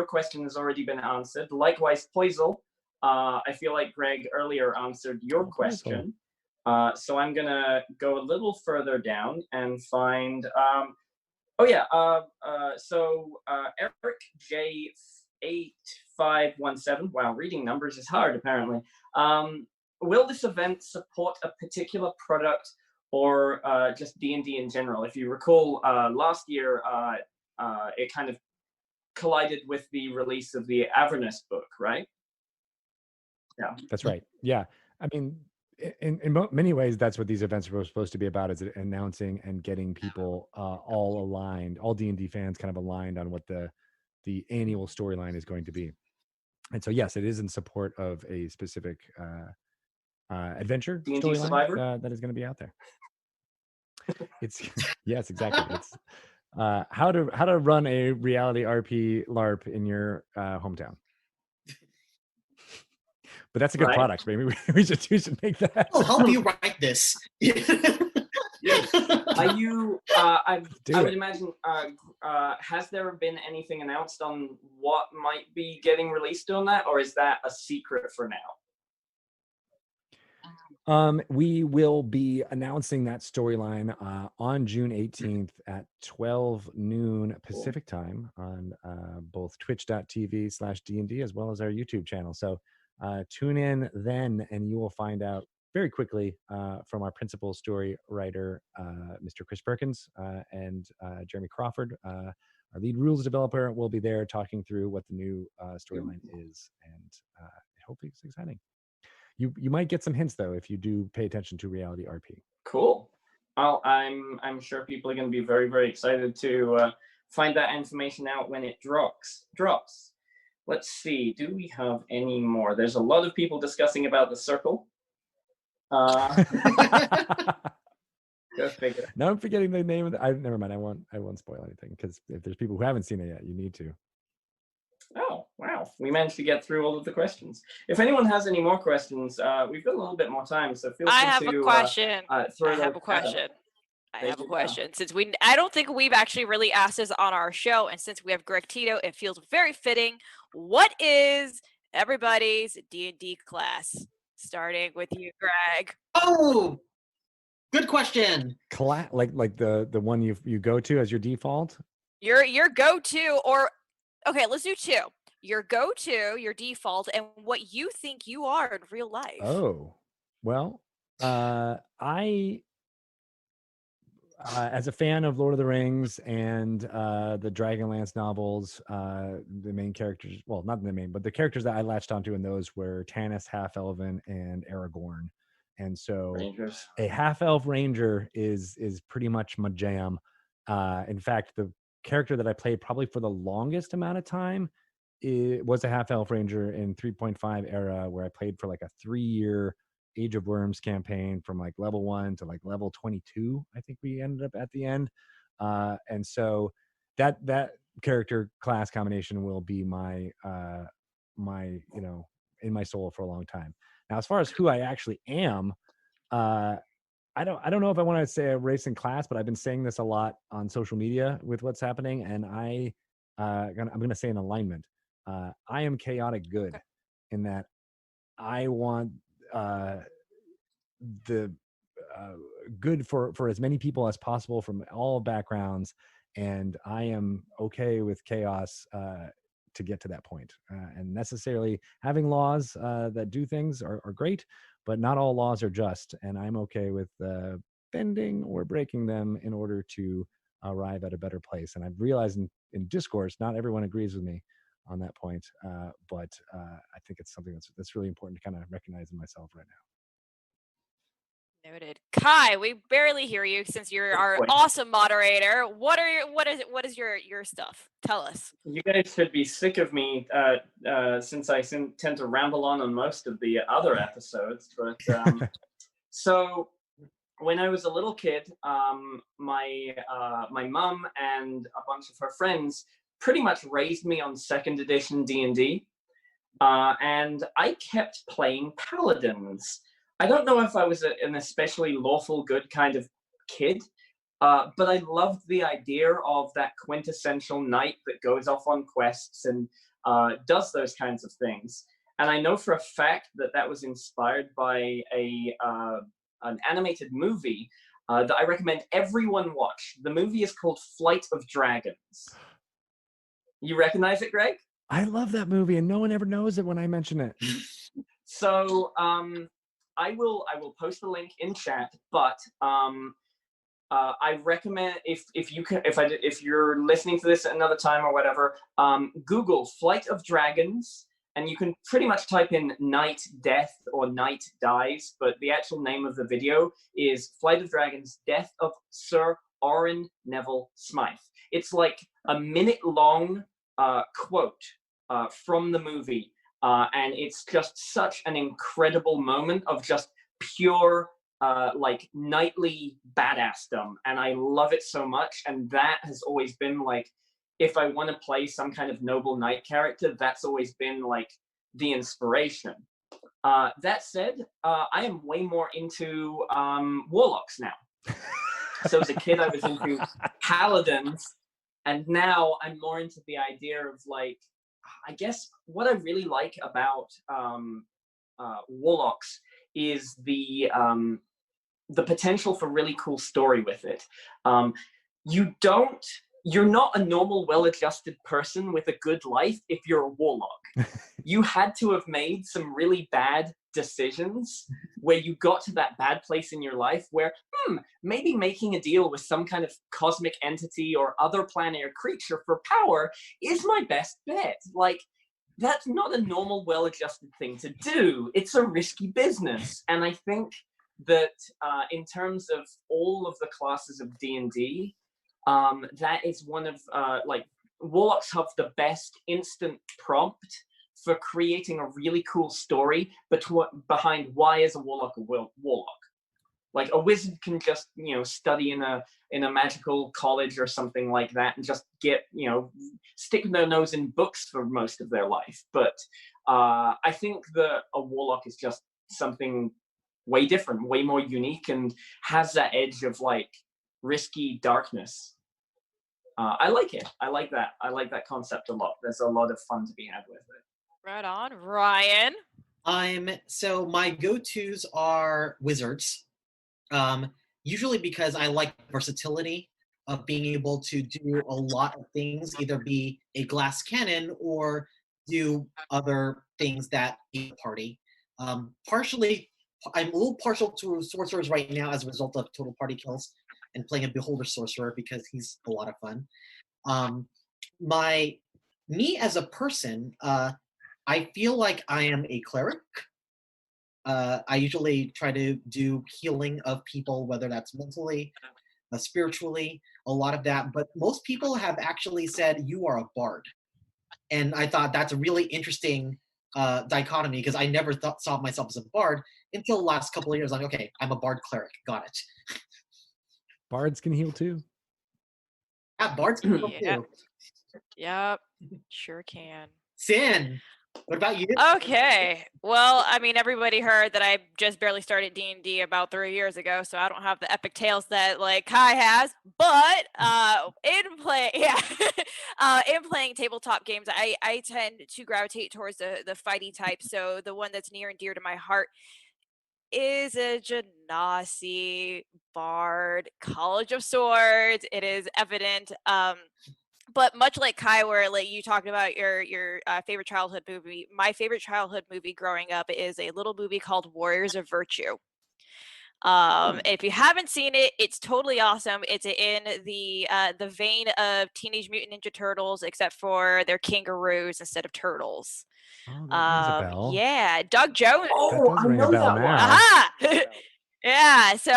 [SPEAKER 1] question has already been answered. Likewise, Poisel, I feel like Greg earlier answered your question. So I'm gonna go a little further down and find. So Eric J8517. Wow, reading numbers is hard apparently. Will this event support a particular product or just D&D in general? If you recall, last year it kind of collided with the release of the Avernus book, right? Yeah,
[SPEAKER 4] that's right. Yeah, I mean, in many ways, that's what these events are supposed to be about: is announcing and getting people all aligned, all D&D fans kind of aligned on what the annual storyline is going to be. And so, yes, it is in support of a specific adventure
[SPEAKER 1] D&D
[SPEAKER 4] storyline
[SPEAKER 1] Survivor?
[SPEAKER 4] that is going to be out there. It's yes, exactly. It's how to run a reality RP LARP in your hometown. But that's a good product. Maybe we should make that.
[SPEAKER 3] I'll help you write this.
[SPEAKER 1] Are you? I would imagine. Has there been anything announced on what might be getting released on that, or is that a secret for now?
[SPEAKER 4] We will be announcing that storyline on June 18th at 12 noon Pacific time on both twitch.tv/D&D as well as our YouTube channel. So tune in then and you will find out very quickly from our principal story writer, Mr. Chris Perkins, and Jeremy Crawford, our lead rules developer, will be there talking through what the new storyline is, and hopefully it's exciting. You might get some hints though if you do pay attention to reality RP.
[SPEAKER 1] Cool. Well, I'm sure people are going to be very, very excited to find that information out when it drops. Let's see. Do we have any more? There's a lot of people discussing about the circle. Go figure.
[SPEAKER 4] Now I'm forgetting the name of the. Never mind. I won't spoil anything, because if there's people who haven't seen it yet, you need to.
[SPEAKER 1] Oh, wow. We managed to get through all of the questions. If anyone has any more questions, we've got a little bit more time, so feel free to...
[SPEAKER 2] I have a question. Since I don't think we've actually really asked this on our show, and since we have Greg Tito, it feels very fitting. What is everybody's D&D class? Starting with you, Greg.
[SPEAKER 3] Oh, good question.
[SPEAKER 4] Like the one you go to as your default?
[SPEAKER 2] Your go-to, or okay, let's do two. Your go-to, your default, and what you think you are in real life.
[SPEAKER 4] Oh, well, I, as a fan of Lord of the Rings and the Dragonlance novels, the main characters, well, not the main, but the characters that I latched onto in those were Tanis, Half-Elven, and Aragorn. And so
[SPEAKER 1] Rangers.
[SPEAKER 4] A half-elf ranger is pretty much my jam. In fact, the character that I played probably for the longest amount of time, it was a half-elf ranger in 3.5 era, where I played for like a 3-year Age of Worms campaign from like level 1 to like level 22. I think we ended up at the end. And so that character class combination will be my in my soul for a long time. Now, as far as who I actually am, I don't know if I want to say a race and class, but I've been saying this a lot on social media with what's happening, and I'm going to say an alignment. I am chaotic good, in that I want the good for as many people as possible from all backgrounds. And I am okay with chaos to get to that point. And necessarily having laws that do things are great, but not all laws are just. And I'm okay with bending or breaking them in order to arrive at a better place. And I've realized in discourse, not everyone agrees with me on that point, but I think it's something that's really important to kind of recognize in myself right now.
[SPEAKER 2] Noted. Kai, we barely hear you since you're our awesome moderator. What is your stuff? Tell us.
[SPEAKER 1] You guys should be sick of me since I tend to ramble on most of the other episodes. But so when I was a little kid, my mom and a bunch of her friends pretty much raised me on 2nd edition D&D, and I kept playing paladins. I don't know if I was an especially lawful good kind of kid, but I loved the idea of that quintessential knight that goes off on quests and does those kinds of things. And I know for a fact that was inspired by an animated movie that I recommend everyone watch. The movie is called Flight of Dragons. You recognize it, Greg?
[SPEAKER 4] I love that movie, and no one ever knows it when I mention it.
[SPEAKER 1] So I will post the link in chat, but I recommend if you're listening to this at another time or whatever, Google Flight of Dragons, and you can pretty much type in Knight Death or Knight Dies, but the actual name of the video is Flight of Dragons: Death of Sir Oren Neville Smythe. It's like a minute-long quote from the movie. And it's just such an incredible moment of just pure, like, knightly badassdom. And I love it so much. And that has always been, like, if I want to play some kind of noble knight character, that's always been, like, the inspiration. That said, I am way more into warlocks now. So as a kid, I was into paladins. And now I'm more into the idea of, like, I guess what I really like about warlocks is the potential for really cool story with it. You're not a normal, well-adjusted person with a good life if you're a warlock. You had to have made some really bad decisions where you got to that bad place in your life where maybe making a deal with some kind of cosmic entity or other planet or creature for power is my best bet. Like, that's not a normal, well-adjusted thing to do. It's a risky business. And I think that in terms of all of the classes of D&D, that is one of, like, warlocks have the best instant prompt for creating a really cool story behind why is a warlock a warlock. Like, a wizard can just, study in a magical college or something like that and just get, stick their nose in books for most of their life. But I think that a warlock is just something way different, way more unique, and has that edge of, like, risky darkness. I like it. I like that. I like that concept a lot. There's a lot of fun to be had with it.
[SPEAKER 2] Right on. Ryan?
[SPEAKER 3] So my go-tos are wizards. Usually because I like versatility of being able to do a lot of things, either be a glass cannon or do other things that a party. Partially, I'm a little partial to sorcerers right now as a result of total party kills and playing a beholder sorcerer because he's a lot of fun. Me as a person, I feel like I am a cleric. I usually try to do healing of people, whether that's mentally, spiritually, a lot of that. But most people have actually said, you are a bard. And I thought that's a really interesting dichotomy because I never saw myself as a bard until the last couple of years. Like, okay, I'm a bard cleric. Got it.
[SPEAKER 4] Bards can heal too.
[SPEAKER 3] Yeah, bards can heal too.
[SPEAKER 2] Yep, sure can.
[SPEAKER 3] Sin, what about you?
[SPEAKER 2] Okay, well, I mean, everybody heard that I just barely started D&D about 3 years ago, so I don't have the epic tales that, like, Kai has. But in playing tabletop games, I tend to gravitate towards the fighty type. So the one that's near and dear to my heart is a Genasi Bard College of Swords. It is evident. But much like Kai, where like you talked about your favorite childhood movie, my favorite childhood movie growing up is a little movie called Warriors of Virtue. If you haven't seen it, it's totally awesome. It's in the vein of Teenage Mutant Ninja Turtles, except for they're kangaroos instead of turtles.
[SPEAKER 4] Oh, that rings a bell.
[SPEAKER 2] Yeah, Doug Jones.
[SPEAKER 4] That
[SPEAKER 1] Oh,
[SPEAKER 4] does
[SPEAKER 1] I
[SPEAKER 4] ring a
[SPEAKER 1] know
[SPEAKER 4] bell
[SPEAKER 1] that
[SPEAKER 4] now.
[SPEAKER 1] one.
[SPEAKER 2] Aha! Yeah, so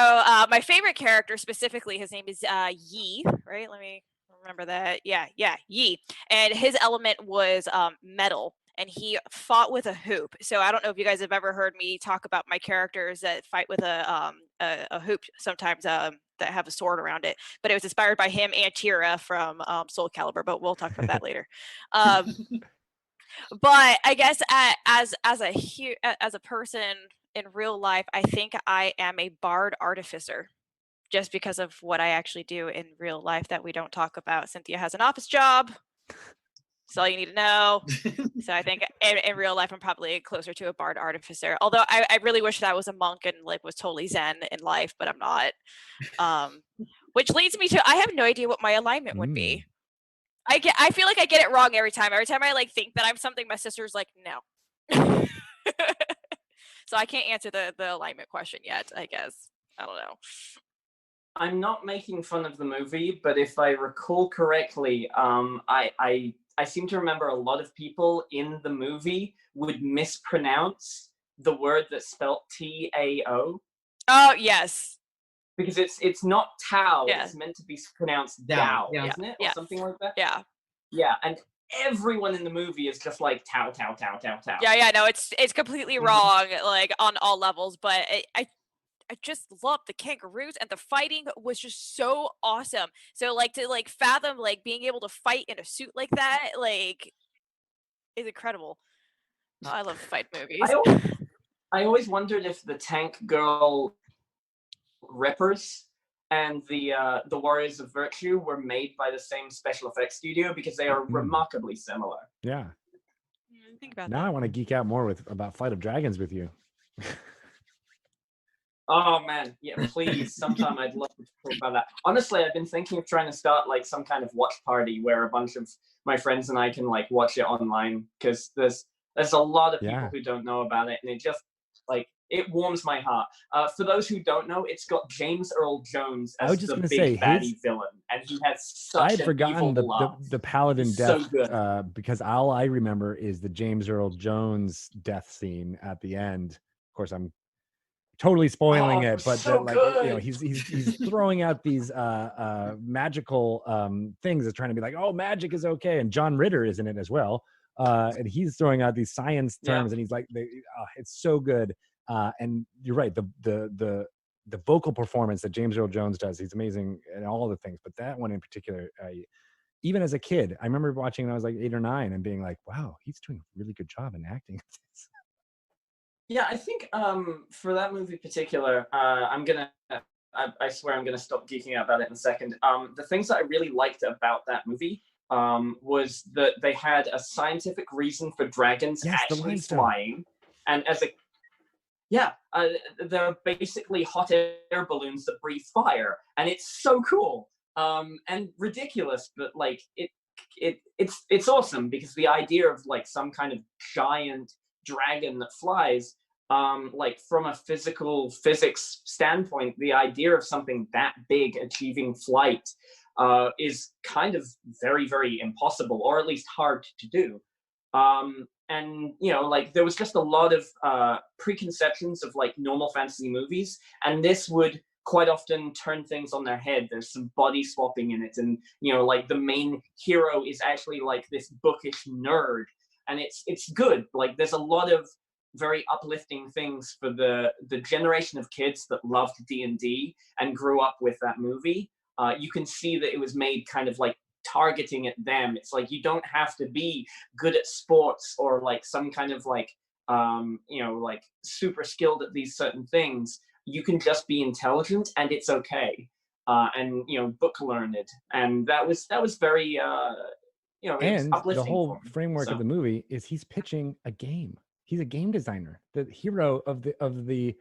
[SPEAKER 2] my favorite character specifically, his name is Yi, right? Let me remember that. Yeah, Yi. And his element was metal, and he fought with a hoop. So I don't know if you guys have ever heard me talk about my characters that fight with a hoop sometimes that have a sword around it. But it was inspired by him and Tira from Soul Calibur, but we'll talk about that later. But I guess as a person in real life, I think I am a bard artificer, just because of what I actually do in real life that we don't talk about. Cynthia has an office job. That's all you need to know. So I think in real life, I'm probably closer to a bard artificer. Although I really wish that I was a monk and like was totally zen in life, but I'm not. Which leads me to, I have no idea what my alignment would be. I feel like I get it wrong every time. Every time I like think that I'm something, my sister's like, no. So I can't answer the alignment question yet, I guess. I don't know.
[SPEAKER 1] I'm not making fun of the movie, but if I recall correctly, I seem to remember a lot of people in the movie would mispronounce the word that's spelled T-A-O.
[SPEAKER 2] Oh, yes.
[SPEAKER 1] Because it's not Tao,
[SPEAKER 2] Yeah.
[SPEAKER 1] it's meant to be pronounced
[SPEAKER 3] Dao,
[SPEAKER 1] Dao, isn't it? Or something like that?
[SPEAKER 2] Yeah.
[SPEAKER 1] Yeah, and everyone in the movie is just like Tao, Tao, Tao, Tao, Tao.
[SPEAKER 2] Yeah, no, it's completely wrong, like on all levels, but I just love the kangaroos, and the fighting was just so awesome. So like to like fathom like being able to fight in a suit like that, like, is incredible. Oh, I love fight movies.
[SPEAKER 1] I always wondered if the Tank Girl Rippers and the Warriors of Virtue were made by the same special effects studio, because they are remarkably similar.
[SPEAKER 4] Yeah.
[SPEAKER 2] Think about
[SPEAKER 4] Now
[SPEAKER 2] that.
[SPEAKER 4] I want to geek out more about Flight of Dragons with you.
[SPEAKER 1] Oh man, yeah, please. Sometime I'd love to talk about that. Honestly, I've been thinking of trying to start like some kind of watch party where a bunch of my friends and I can like watch it online, because there's a lot of people who don't know about it, and it just like it warms my heart. For those who don't know, it's got James Earl Jones as the big baddie villain, and he has such
[SPEAKER 4] I had forgotten the Paladin death,
[SPEAKER 1] so good.
[SPEAKER 4] Because all I remember is the James Earl Jones death scene at the end. Of course, I'm totally spoiling it, but
[SPEAKER 1] so
[SPEAKER 4] like, you know, he's throwing out these magical things that's trying to be like, oh, magic is okay, and John Ritter is in it as well, and he's throwing out these science terms, and he's like, it's so good. And you're right, the vocal performance that James Earl Jones does, he's amazing in all the things, but that one in particular, even as a kid, I remember watching when I was like 8 or 9 and being like, wow, he's doing a really good job in acting.
[SPEAKER 1] Yeah, I think for that movie in particular, I swear I'm gonna stop geeking out about it in a second. The things that I really liked about that movie was that they had a scientific reason for dragons actually flying, and they're basically hot air balloons that breathe fire, and it's so cool and ridiculous, but like it's awesome, because the idea of like some kind of giant dragon that flies, like from a physics standpoint, the idea of something that big achieving flight is kind of very, very impossible, or at least hard to do. And you know, like there was just a lot of preconceptions of like normal fantasy movies, and this would quite often turn things on their head. There's some body swapping in it, and you know, like the main hero is actually like this bookish nerd, and it's good. Like there's a lot of very uplifting things for the generation of kids that loved D&D and grew up with that movie. You can see that it was made kind of like targeting at them. It's like, you don't have to be good at sports or like some kind of like you know, like super skilled at these certain things. You can just be intelligent, and it's okay, and you know, book learned. And that was very you know,
[SPEAKER 4] and
[SPEAKER 1] uplifting.
[SPEAKER 4] the whole framework of the movie is he's pitching a game. he's a game designer. The hero of the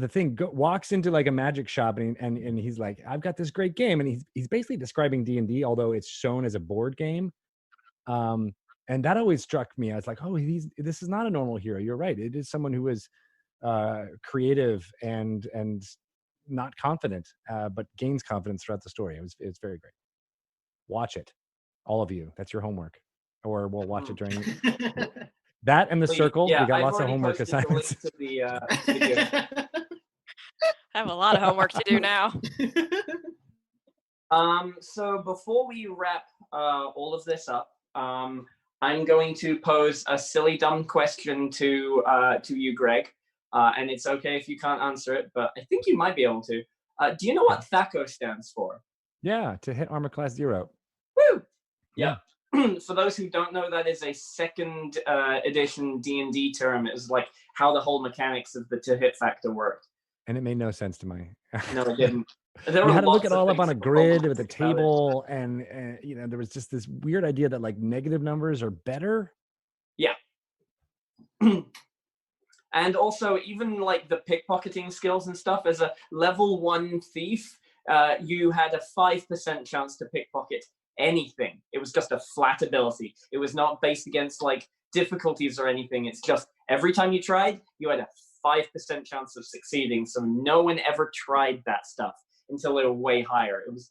[SPEAKER 4] thing walks into like a magic shop and he's like, I've got this great game, and he's basically describing D&D, although it's shown as a board game. And that always struck me. I was like, oh, this is not a normal hero. You're right. It is someone who is creative and not confident, but gains confidence throughout the story. It's very great. Watch it, all of you. That's your homework, or we'll watch it during that and the circle.
[SPEAKER 1] Yeah,
[SPEAKER 4] we got
[SPEAKER 1] I've
[SPEAKER 4] lots of
[SPEAKER 1] already
[SPEAKER 4] homework
[SPEAKER 1] posted the link
[SPEAKER 4] assignments.
[SPEAKER 1] to the video.
[SPEAKER 2] I have a lot of homework to do now.
[SPEAKER 1] So before we wrap all of this up, I'm going to pose a silly, dumb question to you, Greg. And it's okay if you can't answer it, but I think you might be able to. Do you know what THAC0 stands for?
[SPEAKER 4] Yeah, to hit armor class 0.
[SPEAKER 1] Woo!
[SPEAKER 4] Yeah.
[SPEAKER 1] For those who don't know, that is a second edition D&D term. It was like how the whole mechanics of the to hit factor worked.
[SPEAKER 4] And it made no sense to me.
[SPEAKER 1] No, it didn't.
[SPEAKER 4] You had to look it all up on a grid with a table, and there was just this weird idea that like negative numbers are better.
[SPEAKER 1] Yeah. And also, even like the pickpocketing skills and stuff, as a level 1 thief, you had a 5% chance to pickpocket anything. It was just a flat ability. It was not based against like difficulties or anything. It's just every time you tried, you had a 5% chance of succeeding. So no one ever tried that stuff until they were way higher. It was,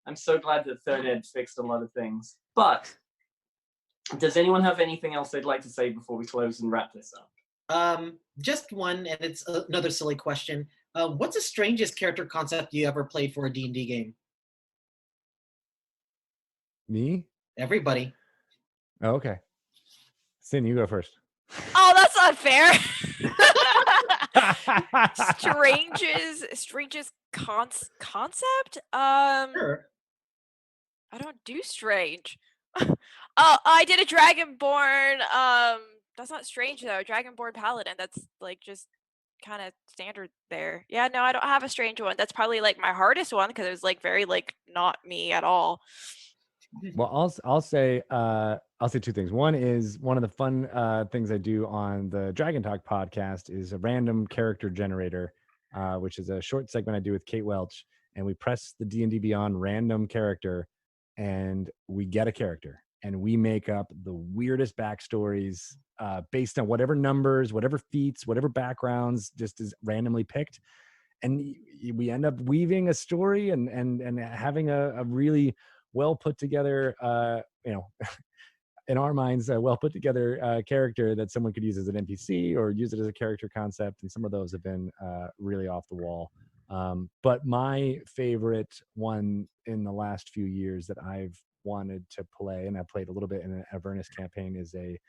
[SPEAKER 1] I'm so glad that Third Ed fixed a lot of things. But does anyone have anything else they'd like to say before we close and wrap this up?
[SPEAKER 3] Just one, and it's another silly question. What's the strangest character concept you ever played for a D&D game?
[SPEAKER 4] Me?
[SPEAKER 3] Everybody.
[SPEAKER 4] Oh, okay. Sin, you go first.
[SPEAKER 2] Oh, that's not fair. Strangest concept?
[SPEAKER 3] Sure.
[SPEAKER 2] I don't do strange. Oh, I did a Dragonborn. That's not strange though. Dragonborn Paladin. That's like just kind of standard there. Yeah, no, I don't have a strange one. That's probably like my hardest one because it was like very like not me at all.
[SPEAKER 4] Well, I'll say 2 things. One is one of the fun things I do on the Dragon Talk podcast is a random character generator, which is a short segment I do with Kate Welch, and we press the D&D Beyond random character, and we get a character, and we make up the weirdest backstories based on whatever numbers, whatever feats, whatever backgrounds, just is randomly picked, and we end up weaving a story and having a really well put together, in our minds, a well put together character that someone could use as an NPC or use it as a character concept. And some of those have been really off the wall. But my favorite one in the last few years that I've wanted to play, and I played a little bit in an Avernus campaign, is a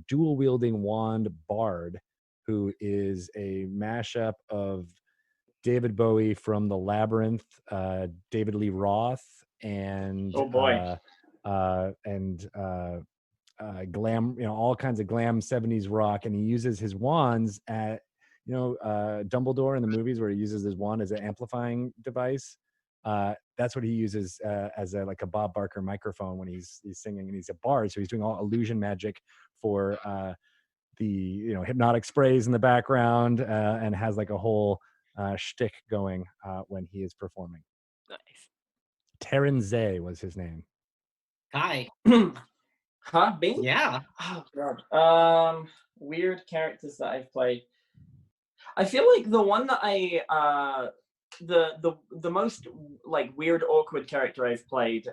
[SPEAKER 4] dual wielding wand bard who is a mashup of David Bowie from The Labyrinth, David Lee Roth, and glam, all kinds of glam 70s rock, and he uses his wands at Dumbledore in the movies where he uses his wand as an amplifying device. That's what he uses as a Bob Barker microphone when he's singing, and he's a bard, so he's doing all illusion magic for the hypnotic sprays in the background, and has like a whole shtick going when he is performing.
[SPEAKER 2] Nice.
[SPEAKER 4] Terran Zay was his name.
[SPEAKER 3] Hi.
[SPEAKER 1] Huh? Me?
[SPEAKER 3] Yeah.
[SPEAKER 1] Oh god. Weird characters that I've played. I feel like the one that I the most like weird, awkward character I've played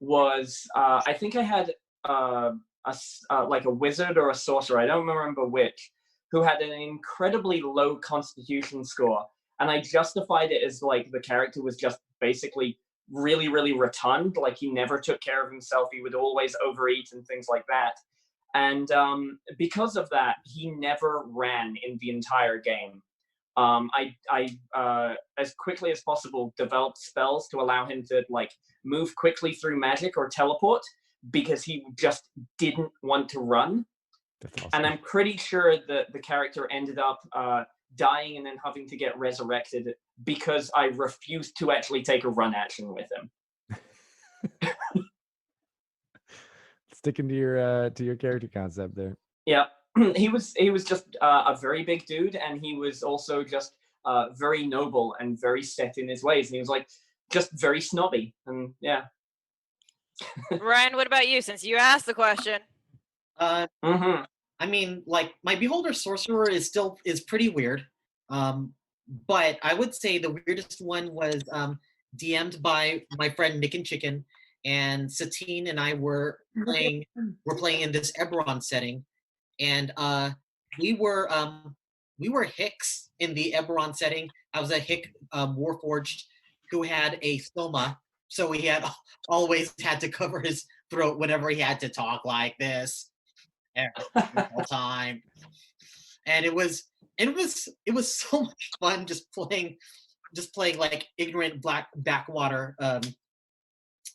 [SPEAKER 1] was I think I had like a wizard or a sorcerer, I don't remember which, who had an incredibly low constitution score, and I justified it as like the character was just basically really, really rotund, like he never took care of himself, he would always overeat and things like that. And because of that, he never ran in the entire game. I as quickly as possible developed spells to allow him to like move quickly through magic or teleport, because he just didn't want to run.
[SPEAKER 4] That's awesome.
[SPEAKER 1] And I'm pretty sure that the character ended up dying and then having to get resurrected because I refused to actually take a run action with him.
[SPEAKER 4] Sticking to your character concept there.
[SPEAKER 1] Yeah, he was just a very big dude, and he was also just very noble and very set in his ways. And he was like just very snobby, and yeah.
[SPEAKER 2] Ryan, what about you? Since you asked the question.
[SPEAKER 1] Mm-hmm.
[SPEAKER 3] I mean, like, my Beholder Sorcerer is pretty weird. But I would say the weirdest one was DM'd by my friend Nick and Chicken, and Satine and I were playing in this Eberron setting, and we were Hicks in the Eberron setting. I was a Hick Warforged who had a stoma, so he had always had to cover his throat whenever he had to talk like this every time. And it was so much fun just playing like ignorant black backwater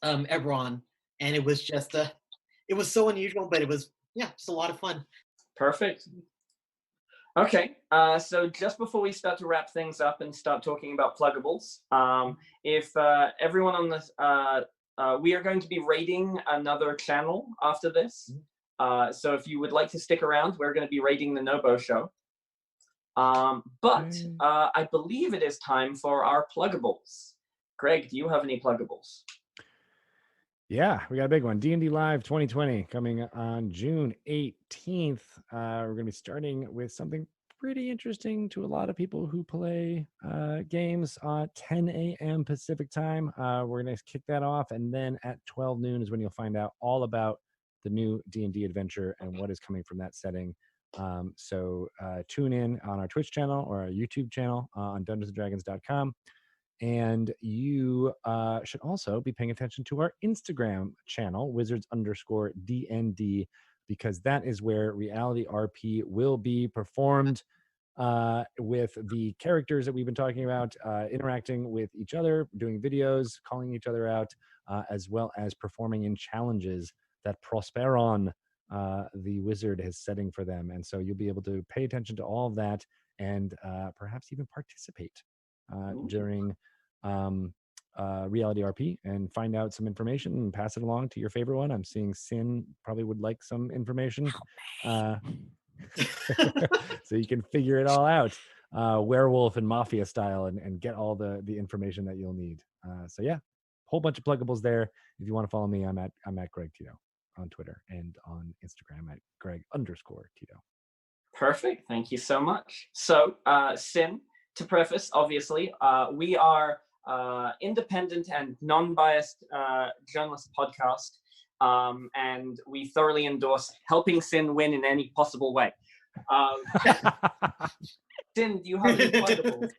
[SPEAKER 3] Eberron, and it was just it was so unusual, but it was just a lot of fun.
[SPEAKER 1] Perfect. Okay, so just before we start to wrap things up and start talking about pluggables, if everyone on this, we are going to be raiding another channel after this. So if you would like to stick around, we're going to be raiding the Nobo Show. But I believe it is time for our pluggables. Greg, do you have any pluggables?
[SPEAKER 4] Yeah, we got a big one. D&D Live 2020 coming on June 18th. We're going to be starting with something pretty interesting to a lot of people who play games at 10 a.m. Pacific time. We're going to kick that off, and then at 12 noon is when you'll find out all about the new D&D adventure and what is coming from that setting. So tune in on our Twitch channel or our YouTube channel on DungeonsandDragons.com. And you should also be paying attention to our Instagram channel, Wizards_DND, because that is where Reality RP will be performed with the characters that we've been talking about, interacting with each other, doing videos, calling each other out, as well as performing in challenges that Prosperon, the wizard, is setting for them. And so you'll be able to pay attention to all of that and perhaps even participate during Reality RP and find out some information and pass it along to your favorite one. I'm seeing Sin probably would like some information, so you can figure it all out, werewolf and mafia style, and get all the information that you'll need. So yeah, whole bunch of pluggables there. If you want to follow me, I'm at Greg Tito on Twitter, and on Instagram at Greg_Tito.
[SPEAKER 1] Perfect. Thank you so much. So Sin, to preface, obviously, we are independent and non-biased journalist podcast, and we thoroughly endorse helping Sin win in any possible way. Sin, do you have any pluggables?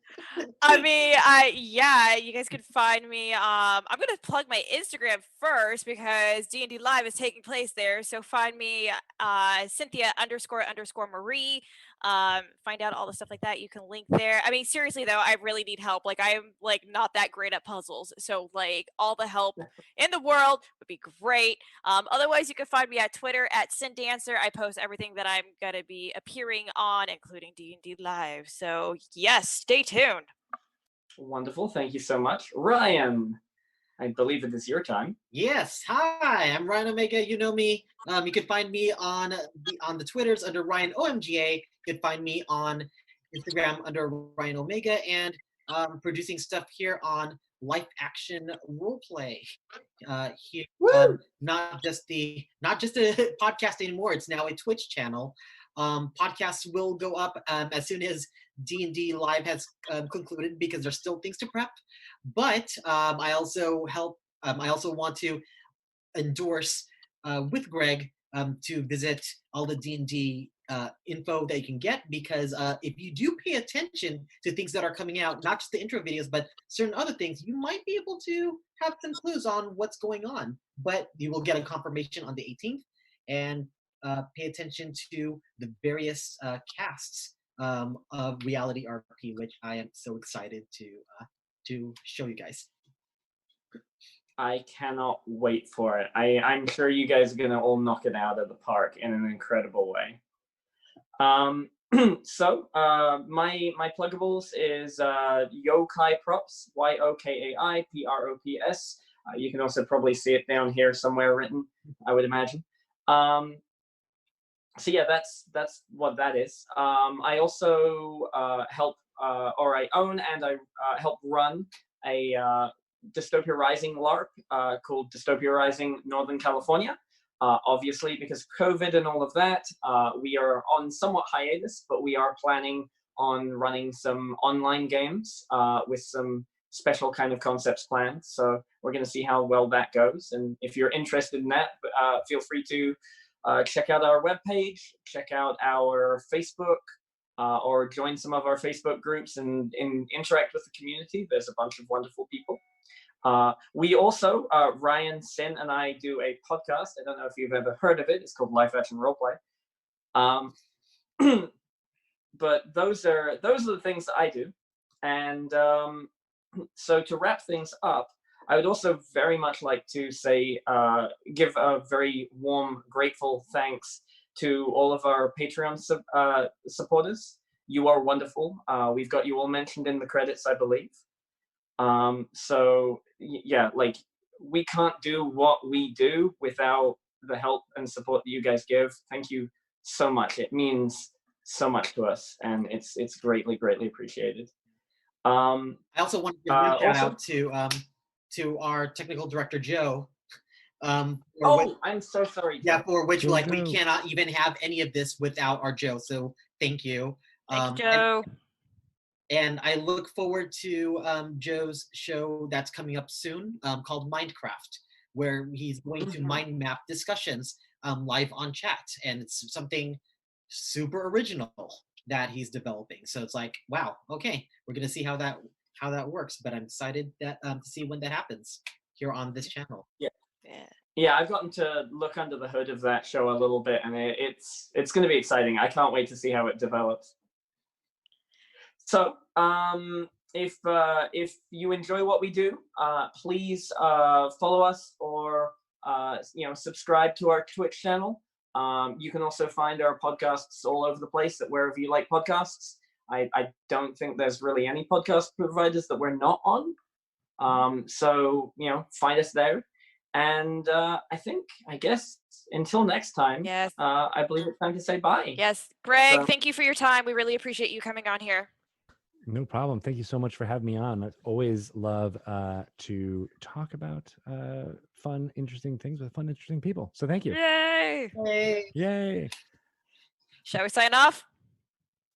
[SPEAKER 2] I mean, you guys could find me. I'm gonna plug my Instagram first because D&D Live is taking place there. So find me, Cynthia__Marie. Find out all the stuff like that. You can link there. I mean, seriously though, I really need help. Like, I am like not that great at puzzles, so like all the help in the world would be great. Otherwise, you can find me at Twitter at SinDancer. I post everything that I'm gonna be appearing on, including D&D Live. So yes, stay tuned.
[SPEAKER 1] Wonderful. Thank you so much. Ryan, I believe it is your time.
[SPEAKER 3] Yes. Hi, I'm Ryan Omega. You know me. You can find me on the Twitters under Ryan OMGA. You can find me on Instagram under Ryan Omega, and producing stuff here on LifeActionRolePlay. Here, not just a podcast anymore. It's now a Twitch channel. Podcasts will go up as soon as D&D Live has concluded, because there's still things to prep. But I also want to endorse with Greg to visit all the D&D info that you can get, because if you do pay attention to things that are coming out, not just the intro videos, but certain other things, you might be able to have some clues on what's going on. But you will get a confirmation on the 18th, and pay attention to the various casts of Reality RP, which I am so excited to show you guys.
[SPEAKER 1] I cannot wait for it. I'm sure you guys are going to all knock it out of the park in an incredible way. So my pluggables is Yokai Props, YOKAI PROPS. You can also probably see it down here somewhere written, I would imagine. so yeah, that's what that is. I also help, or I own and I help run a Dystopia Rising LARP called Dystopia Rising Northern California. Obviously, because of COVID and all of that, we are on somewhat hiatus, but we are planning on running some online games with some special kind of concepts planned. So we're going to see how well that goes. And if you're interested in that, feel free to check out our webpage, check out our Facebook, or join some of our Facebook groups and interact with the community. There's a bunch of wonderful people. We also, Ryan, Sin, and I do a podcast. I don't know if you've ever heard of it. It's called Life Action Roleplay. But those are the things that I do. And so to wrap things up, I would also very much like to say, give a very warm, grateful thanks to all of our Patreon supporters. You are wonderful. We've got you all mentioned in the credits, I believe. So yeah, like, we can't do what we do without the help and support that you guys give. Thank you so much. It means so much to us, and it's greatly appreciated.
[SPEAKER 3] I also want to give a shout out to our technical director Joe.
[SPEAKER 1] I'm so sorry, Joe.
[SPEAKER 3] Yeah, for which, like, we
[SPEAKER 4] Joe.
[SPEAKER 3] cannot even have any of this without our Joe. So thank you.
[SPEAKER 2] Thank you, Joe.
[SPEAKER 3] And I look forward to Joe's show that's coming up soon, called Mindcraft, where he's going to mind map discussions live on chat, and it's something super original that he's developing. So it's like, wow, okay, we're gonna see how that works. But I'm excited that to see when that happens here on this channel.
[SPEAKER 1] Yeah, I've gotten to look under the hood of that show a little bit, and it's going to be exciting. I can't wait to see how it develops. So, if you enjoy what we do, please follow us, or subscribe to our Twitch channel. You can also find our podcasts all over the place, at wherever you like podcasts. I don't think there's really any podcast providers that we're not on. So find us there. And I guess until next time,
[SPEAKER 2] Yes.
[SPEAKER 1] I believe it's time to say bye.
[SPEAKER 2] Yes, Greg,
[SPEAKER 1] So-
[SPEAKER 2] thank you for your time. We really appreciate you coming on here.
[SPEAKER 4] No problem. Thank you so much for having me on. I always love to talk about fun, interesting things with fun, interesting people. So thank you.
[SPEAKER 2] Yay!
[SPEAKER 4] Yay.
[SPEAKER 2] Shall we sign off?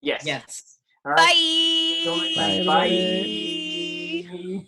[SPEAKER 1] Yes.
[SPEAKER 3] Yes.
[SPEAKER 1] All right.
[SPEAKER 2] Bye.
[SPEAKER 1] Until next time.
[SPEAKER 4] Bye, everybody.
[SPEAKER 1] Bye.